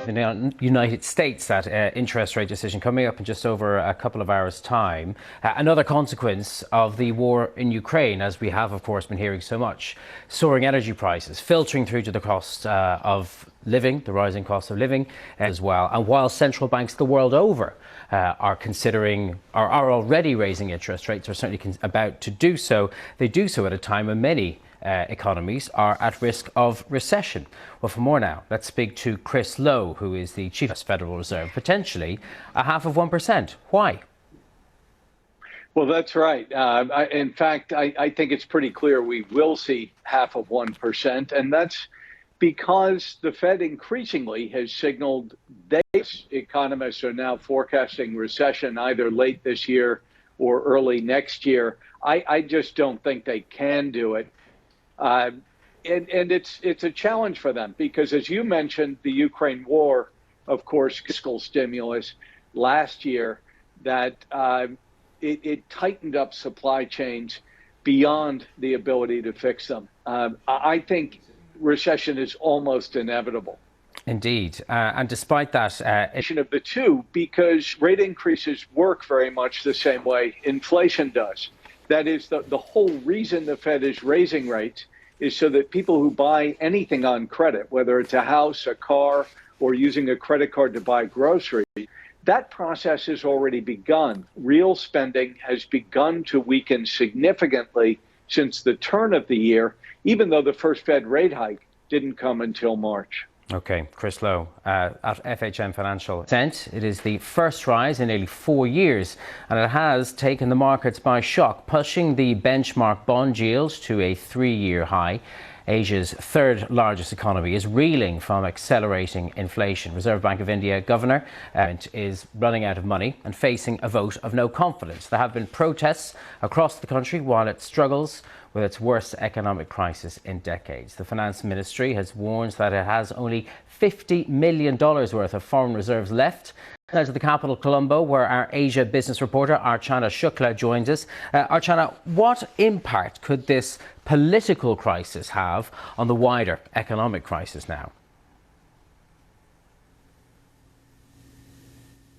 In the United States, that interest rate decision coming up in just over a couple of hours' time. Another consequence of the war in Ukraine, as we have, of course, been hearing so much. Soaring energy prices, filtering through to the cost of living, the rising cost of living as well. And while central banks the world over are already raising interest rates, or certainly about to do so, they do so at a time when many economies are at risk of recession. Well, for more now, let's speak to Chris Lowe, who is the Chief of the Federal Reserve, potentially 0.5%. Why? Well, that's right. In fact, I think it's pretty clear we will see 0.5%, and that's because the Fed increasingly has signaled that economists are now forecasting recession either late this year or early next year. I just don't think they can do it. And it's a challenge for them because, as you mentioned, the Ukraine war, of course, fiscal stimulus last year, that it tightened up supply chains beyond the ability to fix them. I think recession is almost inevitable. Indeed. And despite that, of the two, because rate increases work very much the same way inflation does. That is, the whole reason the Fed is raising rates is so that people who buy anything on credit, whether it's a house, a car, or using a credit card to buy groceries, that process has already begun. Real spending has begun to weaken significantly since the turn of the year, even though the first Fed rate hike didn't come until March. OK, Chris Lowe at FHM Financial. It is the first rise in nearly 4 years, and it has taken the markets by shock, pushing the benchmark bond yields to a 3-year high. Asia's third largest economy is reeling from accelerating inflation. Reserve Bank of India Governor is running out of money and facing a vote of no confidence. There have been protests across the country while it struggles with its worst economic crisis in decades. The Finance Ministry has warned that it has only $50 million worth of foreign reserves left. Now to the capital, Colombo, where our Asia business reporter Archana Shukla joins us. Archana, what impact could this political crisis have on the wider economic crisis now?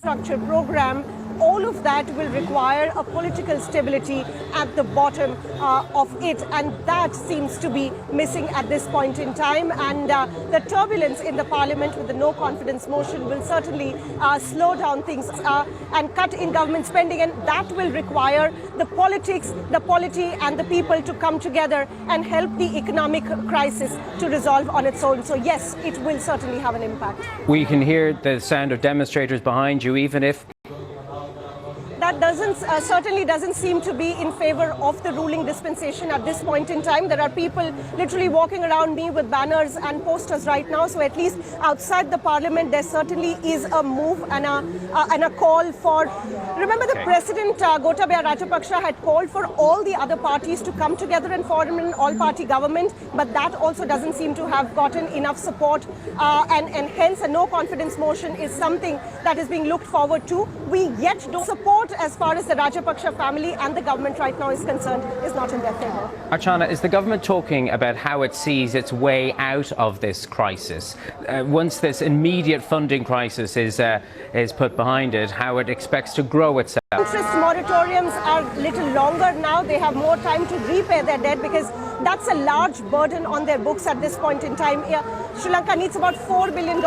Structure program, all of that will require a political stability at the bottom of it, and that seems to be missing at this point in time. And the turbulence in the parliament with the no confidence motion will certainly slow down things and cut in government spending, and that will require the politics, the polity and the people to come together and help the economic crisis to resolve on its own. So yes, it will certainly have an impact. We can hear the sound of demonstrators behind you, even if that certainly doesn't seem to be in favor of the ruling dispensation at this point in time. There are people literally walking around me with banners and posters right now. So at least outside the parliament, there certainly is a move and a call for. Remember, the President Gotabaya Rajapaksa had called for all the other parties to come together and form an all-party government, but that also doesn't seem to have gotten enough support, and hence a no-confidence motion is something that is being looked forward to. We yet don't support as far as the Rajapaksa family and the government right now is concerned is not in their favour. Archana, is the government talking about how it sees its way out of this crisis? Once this immediate funding crisis is put behind it, how it expects to grow itself? Interest moratoriums are a little longer now. They have more time to repay their debt because that's a large burden on their books at this point in time. Sri Lanka needs about $4 billion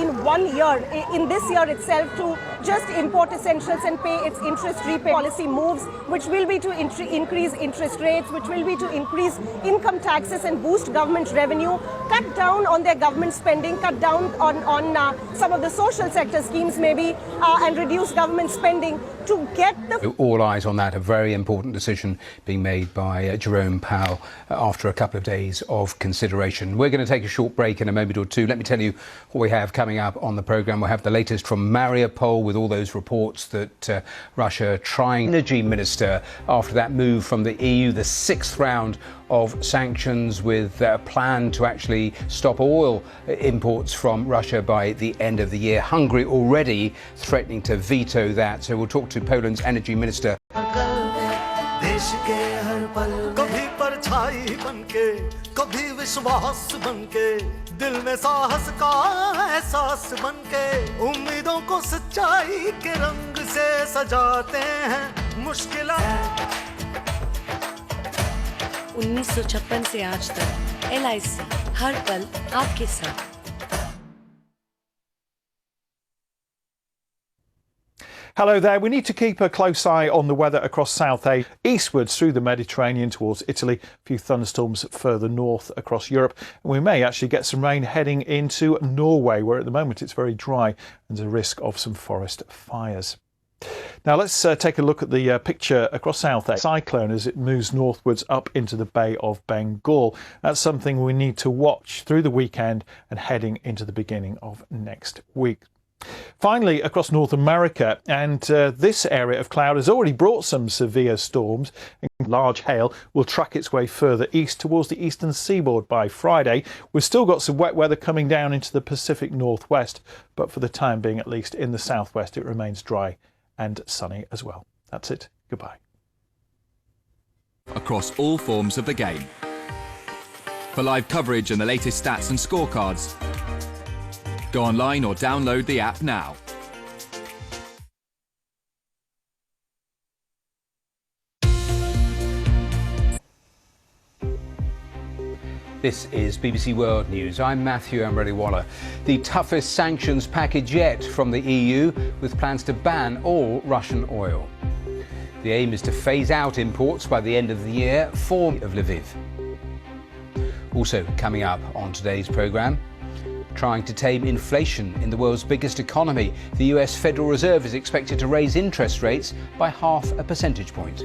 in 1 year, in this year itself, to just import essentials and pay its interest repay. Policy moves, which will be to increase interest rates, which will be to increase income taxes and boost government revenue, cut down on their government spending, cut down on some of the social sector schemes maybe, and reduce government spending to get the... All eyes on that, a very important decision being made by Jerome Powell after a couple of days of consideration. We're going to take a short break in a moment or two. Let me tell you what we have coming up on the programme. We'll have the latest from Mariupol with all those reports that Russia trying energy minister after that move from the EU, the 6th round of sanctions with a plan to actually stop oil imports from Russia by the end of the year. Hungary already threatening to veto that. So we'll talk to Poland's energy minister. से आज तक LIC हर पल आपके साथ। Hello there. We need to keep a close eye on the weather across South Asia, eastwards through the Mediterranean towards Italy, a few thunderstorms further north across Europe, and we may actually get some rain heading into Norway, where at the moment it's very dry and there's a risk of some forest fires. Now let's take a look at the picture across South Asia. Cyclone as it moves northwards up into the Bay of Bengal. That's something we need to watch through the weekend and heading into the beginning of next week. Finally, across North America, and this area of cloud has already brought some severe storms. Large hail will track its way further east towards the eastern seaboard by Friday. We've still got some wet weather coming down into the Pacific Northwest, but for the time being, at least in the southwest, it remains dry and sunny as well. That's it. Goodbye. Across all forms of the game. For live coverage and the latest stats and scorecards, go online or download the app now. This is BBC World News. I'm Matthew Amrediwala. The toughest sanctions package yet from the EU, with plans to ban all Russian oil. The aim is to phase out imports by the end of the year of Lviv. Also coming up on today's programme, trying to tame inflation in the world's biggest economy. The US Federal Reserve is expected to raise interest rates by 0.5 percentage point.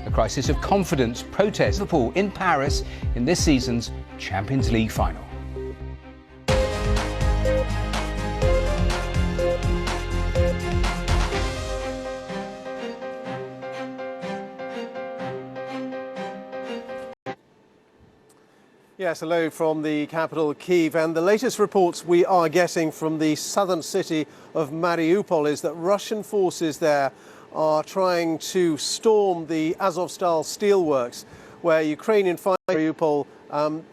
A crisis of confidence protests Liverpool in Paris in this season's Champions League final. Yes, hello from the capital, Kyiv. And the latest reports we are getting from the southern city of Mariupol is that Russian forces there are trying to storm the Azovstal steelworks, where Ukrainian Mariupol,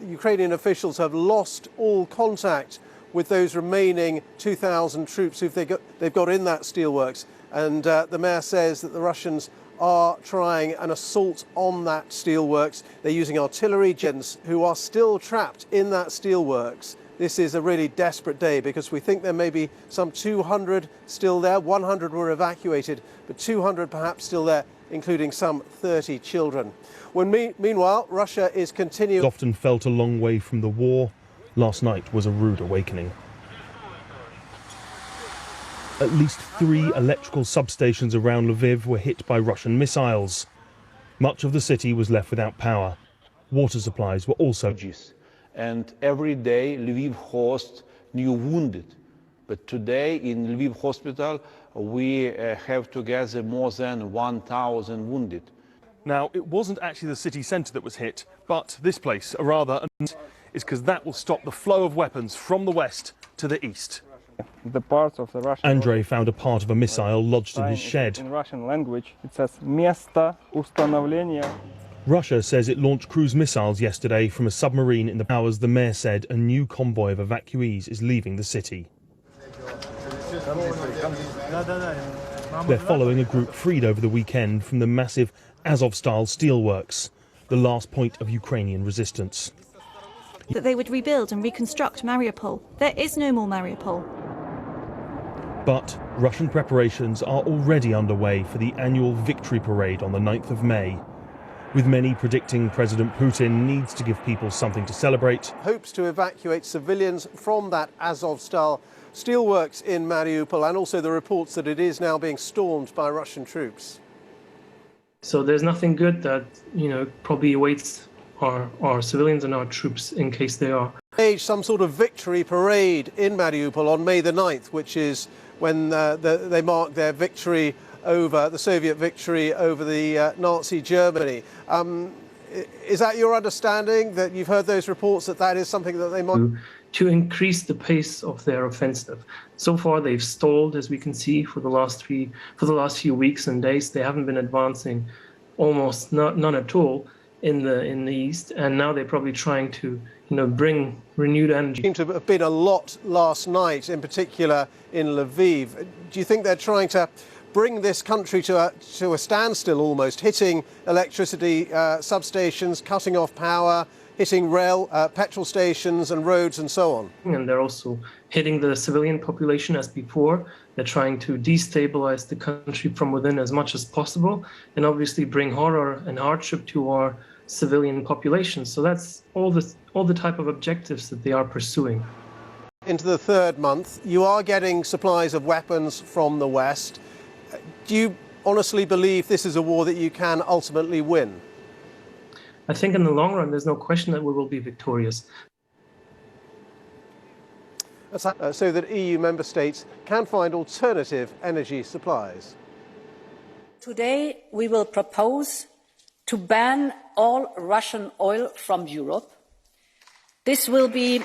Ukrainian officials have lost all contact with those remaining 2,000 troops who they've got in that steelworks. And the mayor says that the Russians are trying an assault on that steelworks. They're using artillery jets who are still trapped in that steelworks. This is a really desperate day because we think there may be some 200 still there. 100 were evacuated, but 200 perhaps still there, including some 30 children. Meanwhile, Russia is continuing. Often felt a long way from the war. Last night was a rude awakening. At least 3 electrical substations around Lviv were hit by Russian missiles. Much of the city was left without power. Water supplies were also. And every day Lviv hosts new wounded. But today in Lviv hospital we have together more than 1,000 wounded. Now, it wasn't actually the city centre that was hit, but this place, a rather, is because that will stop the flow of weapons from the west to the east. The parts of the Russian. Andrei found a part of a missile lodged in his shed. In Russian language, it says "место установления." Russia says it launched cruise missiles yesterday from a submarine in the hours. The mayor said a new convoy of evacuees is leaving the city. They're following a group freed over the weekend from the massive Azov-style steelworks, the last point of Ukrainian resistance. That they would rebuild and reconstruct Mariupol. There is no more Mariupol. But Russian preparations are already underway for the annual victory parade on the 9th of May, with many predicting President Putin needs to give people something to celebrate. Hopes to evacuate civilians from that Azov-style steelworks in Mariupol, and also the reports that it is now being stormed by Russian troops. So there's nothing good that, probably awaits our civilians and our troops in case they are. Some sort of victory parade in Mariupol on May the 9th, which is when they mark their victory over the Soviet victory over the Nazi Germany. Is that your understanding, that you've heard those reports, that is something that they might... To increase the pace of their offensive. So far they've stalled, as we can see, for the last few weeks and days. They haven't been advancing almost none at all in the east, and now they're probably trying to bring renewed energy. Seemed to have been a lot last night, in particular in Lviv. Do you think they're trying to bring this country to a standstill almost, hitting electricity substations, cutting off power, hitting rail, petrol stations and roads and so on? And they're also hitting the civilian population as before. They're trying to destabilize the country from within as much as possible, and obviously bring horror and hardship to our civilian population. So that's all the type of objectives that they are pursuing. Into the third month, you are getting supplies of weapons from the West. Do you honestly believe this is a war that you can ultimately win? I think in the long run, there's no question that we will be victorious. So that EU member states can find alternative energy supplies. Today, we will propose to ban all Russian oil from Europe. This will be...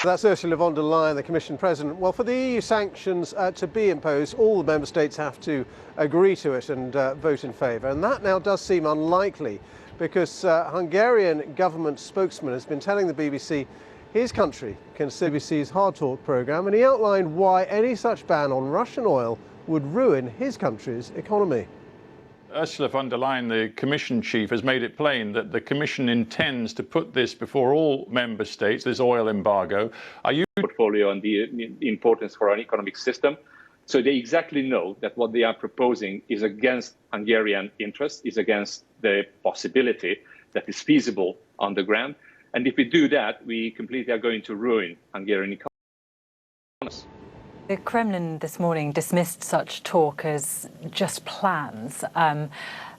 That's Ursula von der Leyen, the Commission President. Well, for the EU sanctions to be imposed, all the member states have to agree to it and vote in favour. And that now does seem unlikely, because Hungarian government spokesman has been telling the BBC his country considers BBC's Hard Talk programme, and he outlined why any such ban on Russian oil would ruin his country's economy. Ursula von der Leyen, the Commission chief, has made it plain that the Commission intends to put this before all member states, this oil embargo. Are you... portfolio and the importance for an economic system. So they exactly know that what they are proposing is against Hungarian interests, is against the possibility that is feasible on the ground. And if we do that, we completely are going to ruin Hungarian economy. The Kremlin this morning dismissed such talk as just plans.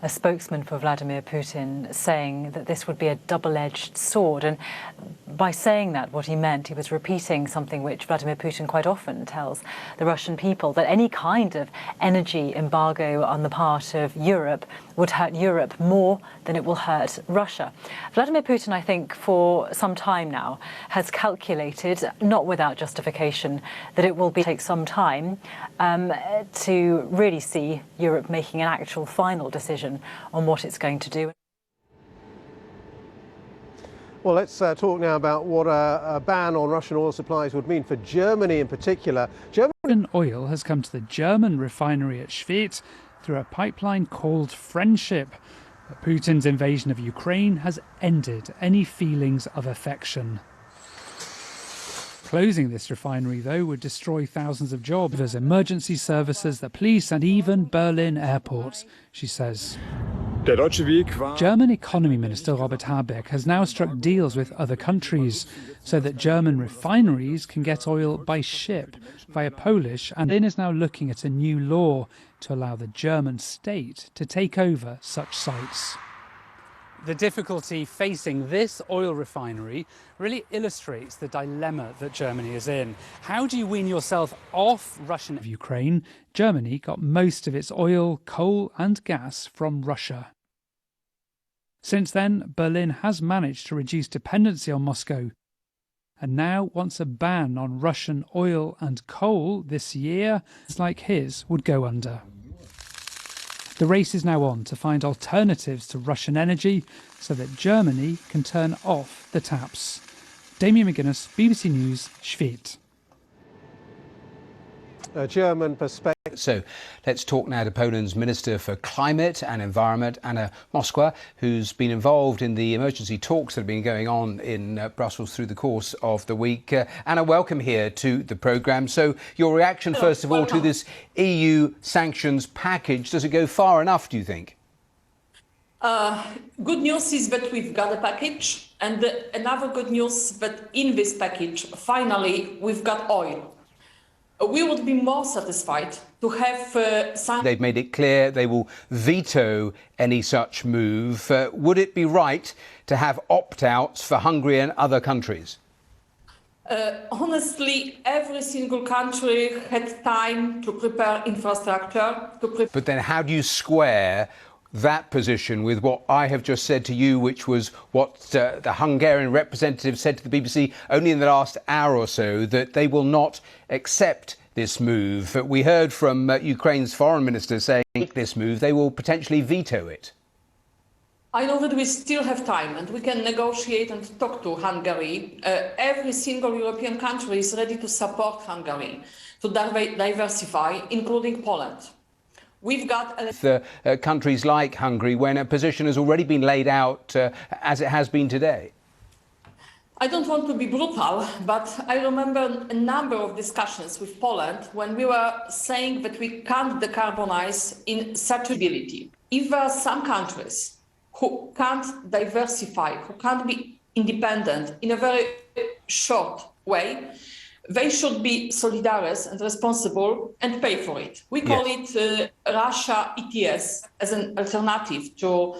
A spokesman for Vladimir Putin saying that this would be a double-edged sword. And by saying that, what he meant, he was repeating something which Vladimir Putin quite often tells the Russian people, that any kind of energy embargo on the part of Europe would hurt Europe more than it will hurt Russia. Vladimir Putin, I think, for some time now, has calculated, not without justification, that it will take some time to really see Europe making an actual final decision on what it's going to do. Well, let's talk now about what a ban on Russian oil supplies would mean for Germany in particular. Russian oil has come to the German refinery at Schwedt through a pipeline called Friendship. But Putin's invasion of Ukraine has ended any feelings of affection. Closing this refinery, though, would destroy thousands of jobs as emergency services, the police and even Berlin airports, she says. German Economy Minister Robert Habeck has now struck deals with other countries so that German refineries can get oil by ship via Polish, and Berlin is now looking at a new law to allow the German state to take over such sites. The difficulty facing this oil refinery really illustrates the dilemma that Germany is in. How do you wean yourself off Russian? Of Ukraine, Germany got most of its oil, coal and gas from Russia. Since then, Berlin has managed to reduce dependency on Moscow and now wants a ban on Russian oil and coal this year, like his would go under. The race is now on to find alternatives to Russian energy so that Germany can turn off the taps. Damien McGuinness, BBC News, Schwedt. German perspective. So let's talk now to Poland's Minister for Climate and Environment, Anna Moskwa, who's been involved in the emergency talks that have been going on in Brussels through the course of the week. Anna, welcome here to the programme. So your reaction, first of all, to this EU sanctions package, does it go far enough, do you think? Good news is that we've got a package, and another good news that in this package, finally, we've got oil. We would be more satisfied to have some... They've made it clear they will veto any such move. Would it be right to have opt-outs for Hungary and other countries? Honestly, every single country had time to prepare infrastructure. But then how do you square that position with what I have just said to you, which was what the Hungarian representative said to the BBC only in the last hour or so, that they will not accept this move? We heard from Ukraine's foreign minister saying this move, they will potentially veto it. I know that we still have time and we can negotiate and talk to Hungary. Every single European country is ready to support Hungary to diversify, including Poland. We've got countries like Hungary, when a position has already been laid out as it has been today. I don't want to be brutal, but I remember a number of discussions with Poland when we were saying that we can't decarbonize in such ability. If there are some countries who can't diversify, who can't be independent in a very short way, they should be solidarious and responsible and pay for it. We call it Russia ETS as an alternative to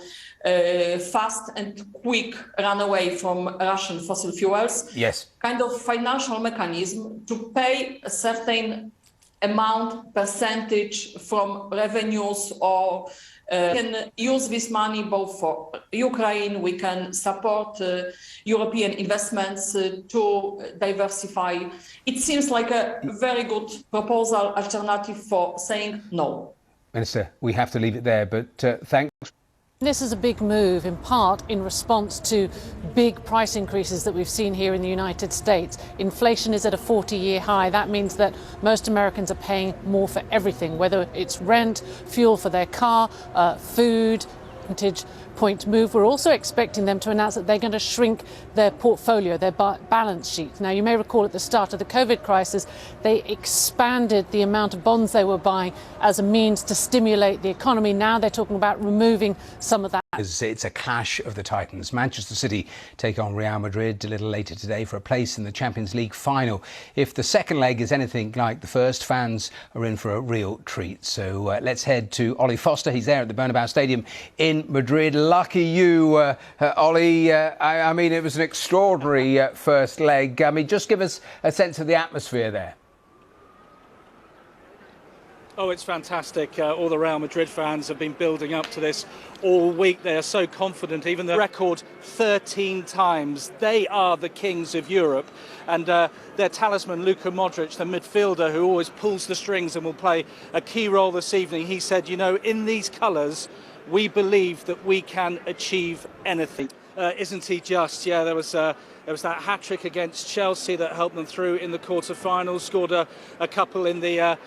fast and quick run away from Russian fossil fuels. Yes. Kind of financial mechanism to pay a certain amount, percentage from revenues, or can use this money both for Ukraine. We can support European investments to diversify. It seems like a very good proposal, alternative for saying no. Minister, we have to leave it there, but thanks. This is a big move, in part in response to big price increases that we've seen here in the United States. Inflation is at a 40-year high. That means that most Americans are paying more for everything, whether it's rent, fuel for their car, food, percentage point move. We're also expecting them to announce that they're going to shrink their portfolio, their balance sheet. Now, you may recall at the start of the COVID crisis, they expanded the amount of bonds they were buying as a means to stimulate the economy. Now they're talking about removing some of that. It's a clash of the Titans. Manchester City take on Real Madrid a little later today for a place in the Champions League final. If the second leg is anything like the first, fans are in for a real treat. So let's head to Ollie Foster. He's there at the Bernabeu Stadium in Madrid. Lucky you, Ollie. I mean, it was an extraordinary first leg. I mean, just give us a sense of the atmosphere there. Oh, it's fantastic. All the Real Madrid fans have been building up to this all week. They are so confident, even the record 13 times. They are the kings of Europe. And their talisman, Luka Modric, the midfielder who always pulls the strings and will play a key role this evening, he said, you know, in these colours, we believe that we can achieve anything. Isn't he just? Yeah, there was that hat-trick against Chelsea that helped them through in the quarter-finals, scored a couple in the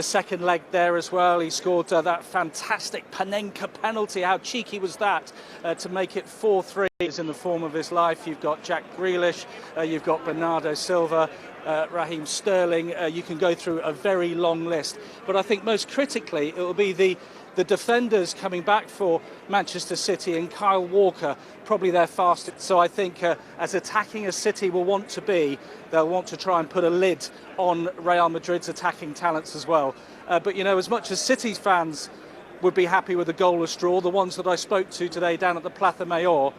second leg there as well. He scored that fantastic Panenka penalty. How cheeky was that to make it 4-3? Is in the form of his life. You've got Jack Grealish, you've got Bernardo Silva, Raheem Sterling. You can go through a very long list. But I think most critically, it will be the defenders coming back for Manchester City, and Kyle Walker, probably their fastest. So I think as attacking as City will want to be, they'll want to try and put a lid on Real Madrid's attacking talents as well. But, you know, as much as City's fans would be happy with a goalless draw, the ones that I spoke to today down at the Plaza Mayor,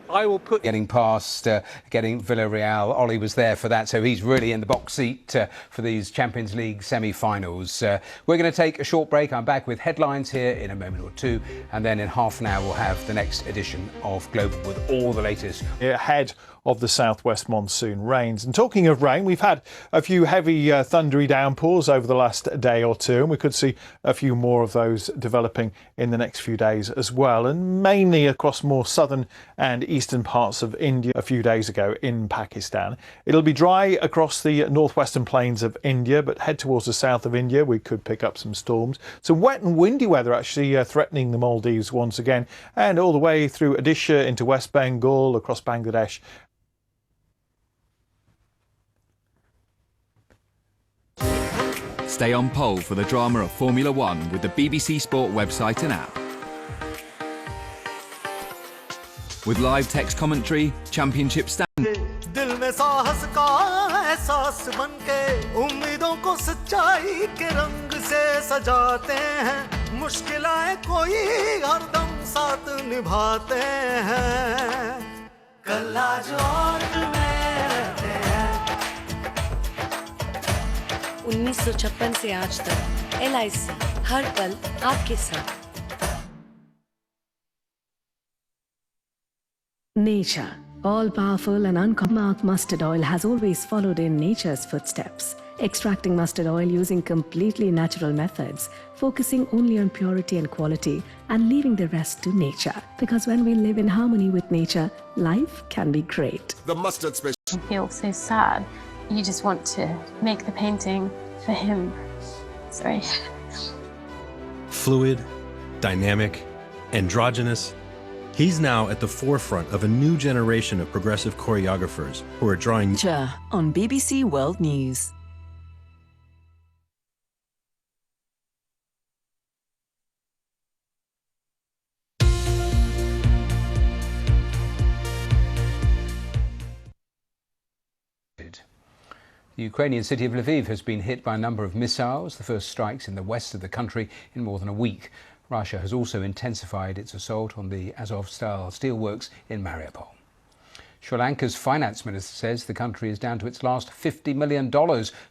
I will put... Getting past, getting Villarreal. Ollie was there for that, so he's really in the box seat for these Champions League semi-finals. We're going to take a short break. I'm back with headlines here in a moment or two, and then in half an hour we'll have the next edition of Global with all the latest. Ahead of the southwest monsoon rains. And talking of rain, we've had a few heavy thundery downpours over the last day or two, and we could see a few more of those developing in the next few days as well, and mainly across more southern and eastern parts of India a few days ago in Pakistan. It'll be dry across the northwestern plains of India, but head towards the south of India we could pick up some storms. Some wet and windy weather actually threatening the Maldives once again, and all the way through Odisha into West Bengal, across Bangladesh. Stay on pole for the drama of Formula One with the BBC Sport website and app. With live text commentary, championship stand. दिल में साहस का एहसास बनके उम्मीदों को सच्चाई के रंग से सजाते हैं मुश्किलें कोई हरदम साथ निभाते हैं कल आज और में रहते हैं 1956 से आज तक LIC हर पल आपके साथ Nature, all-powerful and uncommon mustard oil has always followed in nature's footsteps, extracting mustard oil using completely natural methods, focusing only on purity and quality, and leaving the rest to nature. Because when we live in harmony with nature, life can be great. The mustard special. You feel so sad. You just want to make the painting for him. Sorry. Fluid, dynamic, androgynous. He's now at the forefront of a new generation of progressive choreographers who are drawing on BBC World News. The Ukrainian city of Lviv has been hit by a number of missiles, the first strikes in the west of the country in more than a week. Russia has also intensified its assault on the Azov-style steelworks in Mariupol. Sri Lanka's finance minister says the country is down to its last $50 million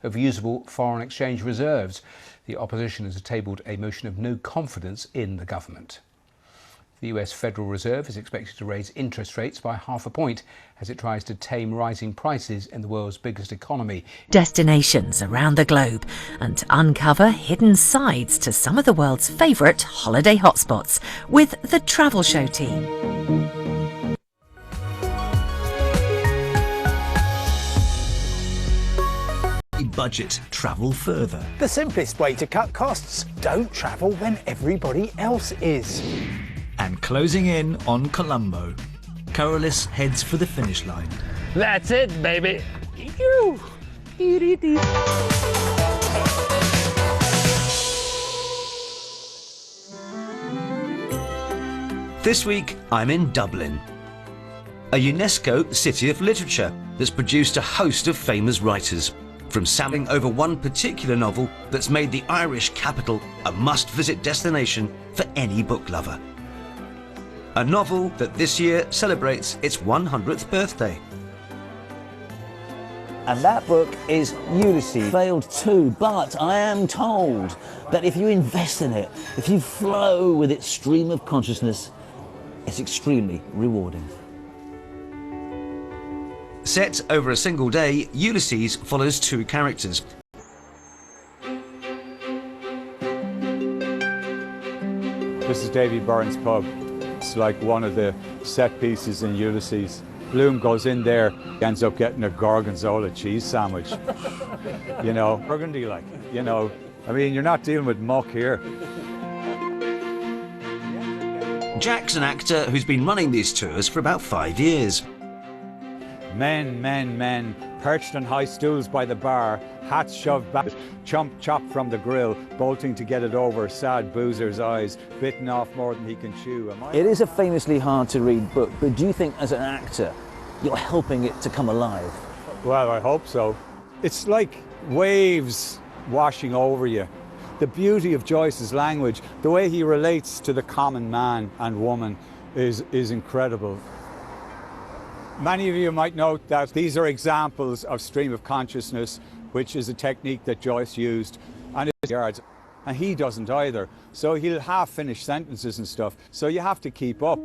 of usable foreign exchange reserves. The opposition has tabled a motion of no confidence in the government. The US Federal Reserve is expected to raise interest rates by 0.5 point as it tries to tame rising prices in the world's biggest economy. Destinations around the globe and uncover hidden sides to some of the world's favourite holiday hotspots with the Travel Show team. Budget, travel further. The simplest way to cut costs, don't travel when everybody else is. And closing in on Colombo, Coriolis heads for the finish line. That's it, baby. This week, I'm in Dublin, a UNESCO city of literature that's produced a host of famous writers, from sampling over one particular novel that's made the Irish capital a must-visit destination for any book lover. A novel that this year celebrates its 100th birthday. And that book is Ulysses. Failed too, but I am told that if you invest in it, if you flow with its stream of consciousness, it's extremely rewarding. Set over a single day, Ulysses follows two characters. This is Davy Byrne's pub. It's like one of the set pieces in Ulysses. Bloom goes in there, ends up getting a gorgonzola cheese sandwich. You know, burgundy like, you know, I mean, you're not dealing with muck here. Jack's an actor who's been running these tours for about 5 years. Men, perched on high stools by the bar, hats shoved back, chomp chopped from the grill, bolting to get it over sad boozer's eyes, bitten off more than he can chew. It is a famously hard to read book, but do you think as an actor you're helping it to come alive? Well, I hope so. It's like waves washing over you. The beauty of Joyce's language, the way he relates to the common man and woman is incredible. Many of you might note that these are examples of stream of consciousness, which is a technique that Joyce used, and he doesn't either. So he'll half finish sentences and stuff, so you have to keep up.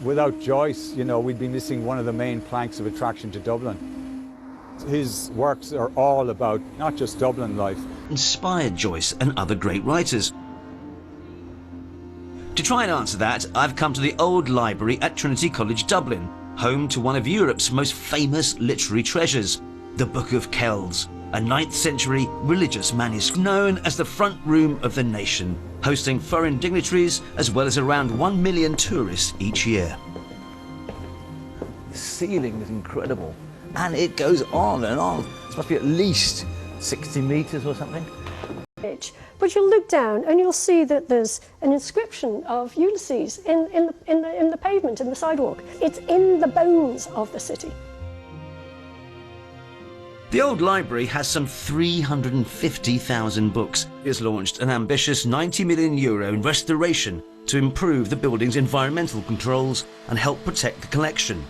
without Joyce, you know, we'd be missing one of the main planks of attraction to Dublin. His works are all about not just Dublin life. Inspired Joyce and other great writers. To try and answer that, I've come to the old library at Trinity College Dublin, home to one of Europe's most famous literary treasures, the Book of Kells, a 9th century religious manuscript known as the front room of the nation, hosting foreign dignitaries as well as around 1 million tourists each year. The ceiling is incredible, and it goes on and on. It must be at least 60 metres or something. But you'll look down and you'll see that there's an inscription of Ulysses in the pavement, in the sidewalk. It's in the bones of the city. The old library has some 350,000 books. It has launched an ambitious €90 million restoration to improve the building's environmental controls and help protect the collection.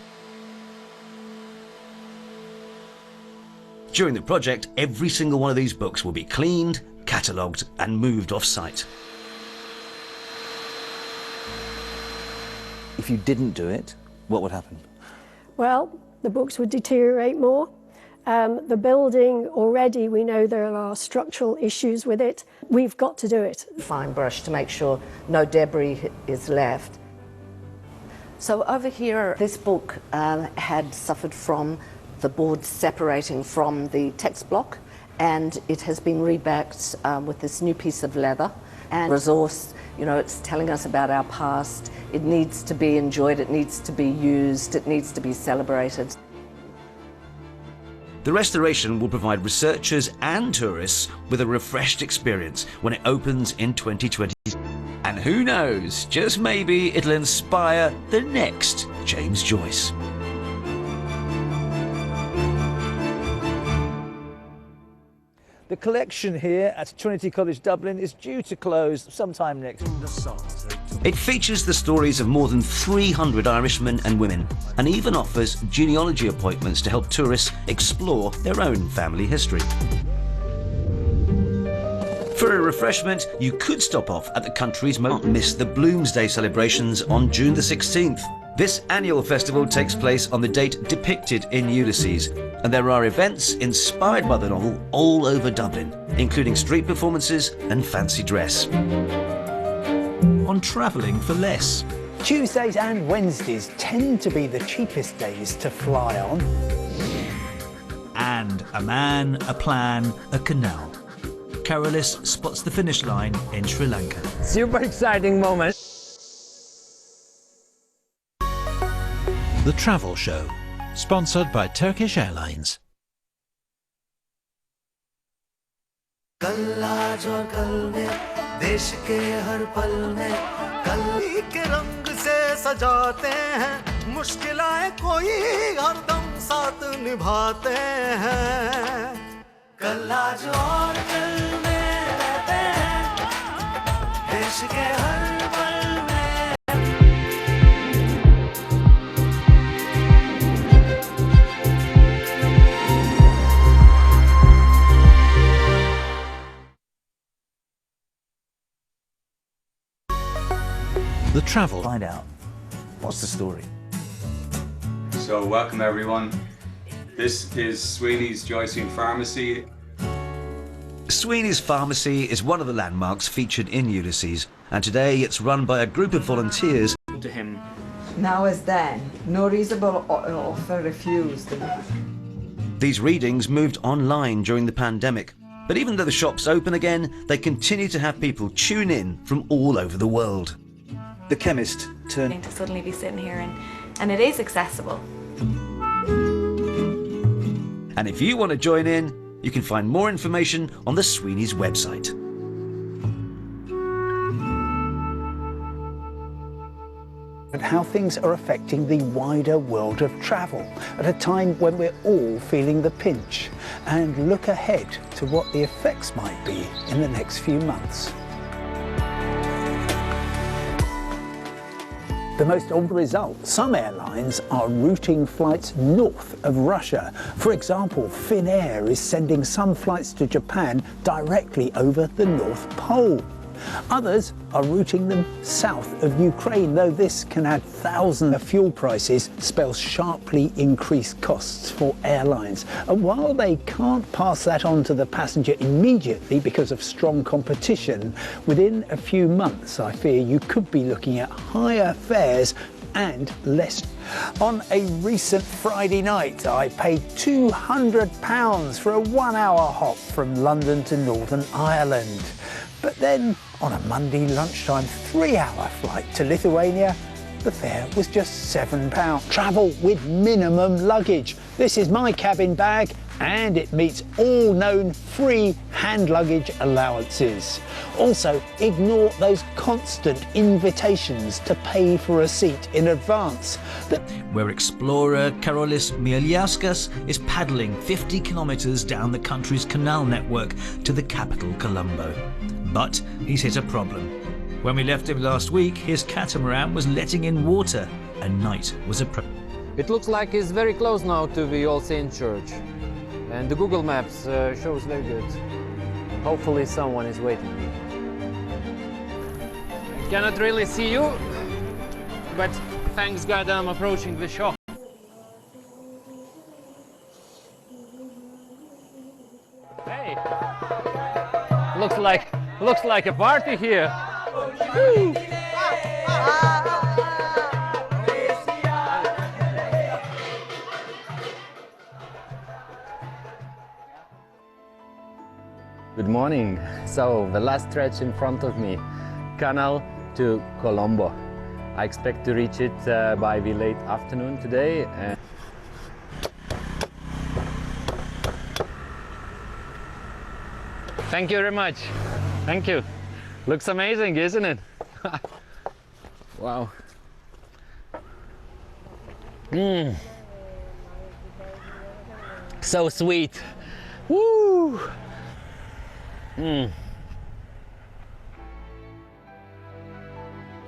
During the project, every single one of these books will be cleaned, catalogued and moved off-site. If you didn't do it, what would happen? Well, the books would deteriorate more. The building, already we know there are structural issues with it. We've got to do it. Fine brush to make sure no debris is left. So over here, this book had suffered from the board separating from the text block, and it has been rebacked with this new piece of leather and resource. You know, it's telling us about our past. It needs to be enjoyed, it needs to be used, it needs to be celebrated. The restoration will provide researchers and tourists with a refreshed experience when it opens in 2020. And who knows, just maybe it'll inspire the next James Joyce. The collection here at Trinity College Dublin is due to close sometime next year. It features the stories of more than 300 Irishmen and women, and even offers genealogy appointments to help tourists explore their own family history. For a refreshment, you could stop off at the country's most. Miss the Bloomsday celebrations on June the 16th. This annual festival takes place on the date depicted in Ulysses, and there are events inspired by the novel all over Dublin, including street performances and fancy dress. On travelling for less. Tuesdays and Wednesdays tend to be the cheapest days to fly on. And a man, a plan, a canal. Carolis spots the finish line in Sri Lanka. Super exciting moment. The Travel Show, sponsored by Turkish Airlines. देश के हर पल में कल के रंग से सजाते हैं मुश्किलें कोई हरदम साथ निभाते हैं कल आज और कल में रहते हैं देश के हर पल में The Travel. Find out. What's the story? So welcome everyone. This is Sweeney's Joycean Pharmacy. Sweeney's Pharmacy is one of the landmarks featured in Ulysses, and today it's run by a group of volunteers. To him. Now as then, no reasonable offer refused. These readings moved online during the pandemic, but even though the shops open again, they continue to have people tune in from all over the world. The chemist turned to suddenly be sitting here and it is accessible. And if you want to join in, you can find more information on the Sweeney's website. And how things are affecting the wider world of travel at a time when we're all feeling the pinch, and look ahead to what the effects might be in the next few months. The most obvious result, some airlines are routing flights north of Russia. For example, Finnair is sending some flights to Japan directly over the North Pole. Others are routing them south of Ukraine, though this can add thousands of fuel prices, spells sharply increased costs for airlines. And while they can't pass that on to the passenger immediately because of strong competition, within a few months, I fear you could be looking at higher fares and less. On a recent Friday night, I paid £200 for a 1-hour hop from London to Northern Ireland. But then, on a Monday lunchtime 3-hour flight to Lithuania, the fare was just £7. Travel with minimum luggage. This is my cabin bag, and it meets all known free hand luggage allowances. Also, ignore those constant invitations to pay for a seat in advance. Where explorer Karolis Mieliauskas is paddling 50 kilometres down the country's canal network to the capital, Colombo. But he's hit a problem. When we left him last week, his catamaran was letting in water, and night was approaching. It looks like it's very close now to the All Saints Church. And the Google Maps shows very good. Hopefully someone is waiting. I cannot really see you, but thanks God I'm approaching the shop. Hey, looks like a party here. Woo. Good morning. So the last stretch in front of me, canal to Colombo. I expect to reach it by the late afternoon today. Thank you very much. Thank you. Looks amazing, isn't it? Wow. So sweet. Woo!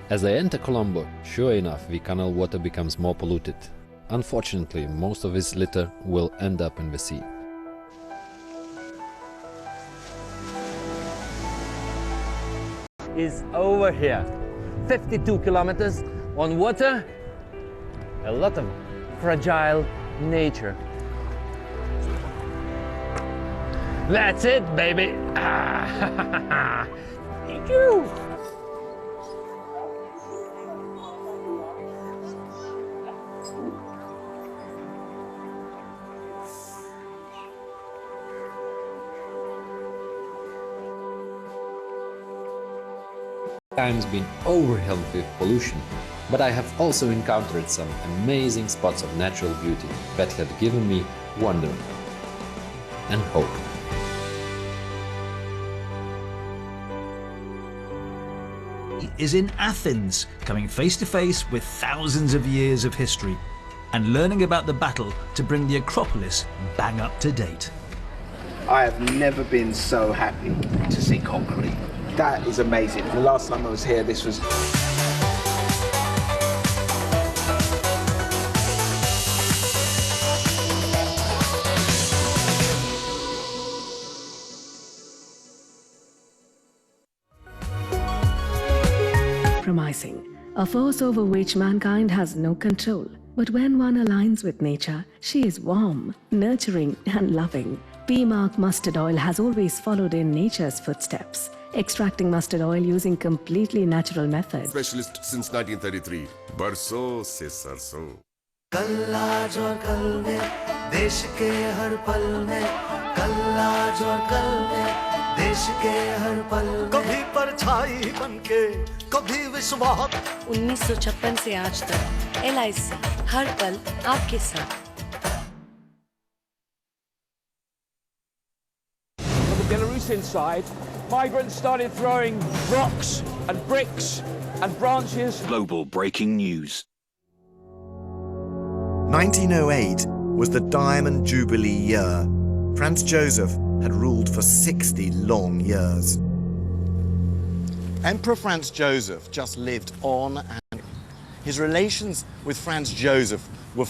As I enter Colombo, sure enough, the canal water becomes more polluted. Unfortunately, most of its litter will end up in the sea. Is over here. 52 kilometers on water. A lot of fragile nature. That's it, baby. Thank you. Times been overwhelmed with pollution, but I have also encountered some amazing spots of natural beauty that had given me wonder and hope. Is in Athens, coming face to face with thousands of years of history and learning about the battle to bring the Acropolis bang up to date. I have never been so happy to see concrete. That is amazing. The last time I was here, this was... Promising, a force over which mankind has no control. But when one aligns with nature, she is warm, nurturing and loving. P-Mark mustard oil has always followed in nature's footsteps, extracting mustard oil using completely natural methods. Specialist since 1933. बरसों से सरसों. कल आज और कल में देश के हर पल में कल आज और कल में देश के हर पल कभी परछाई बनके कभी विश्वास 1956 से आज तक LIC हर पल आपके साथ. On the Belarusian side, migrants started throwing rocks and bricks and branches. Global breaking news. 1908 was the Diamond Jubilee year. Franz Joseph had ruled for 60 long years. Emperor Franz Joseph just lived on, and his relations with Franz Joseph were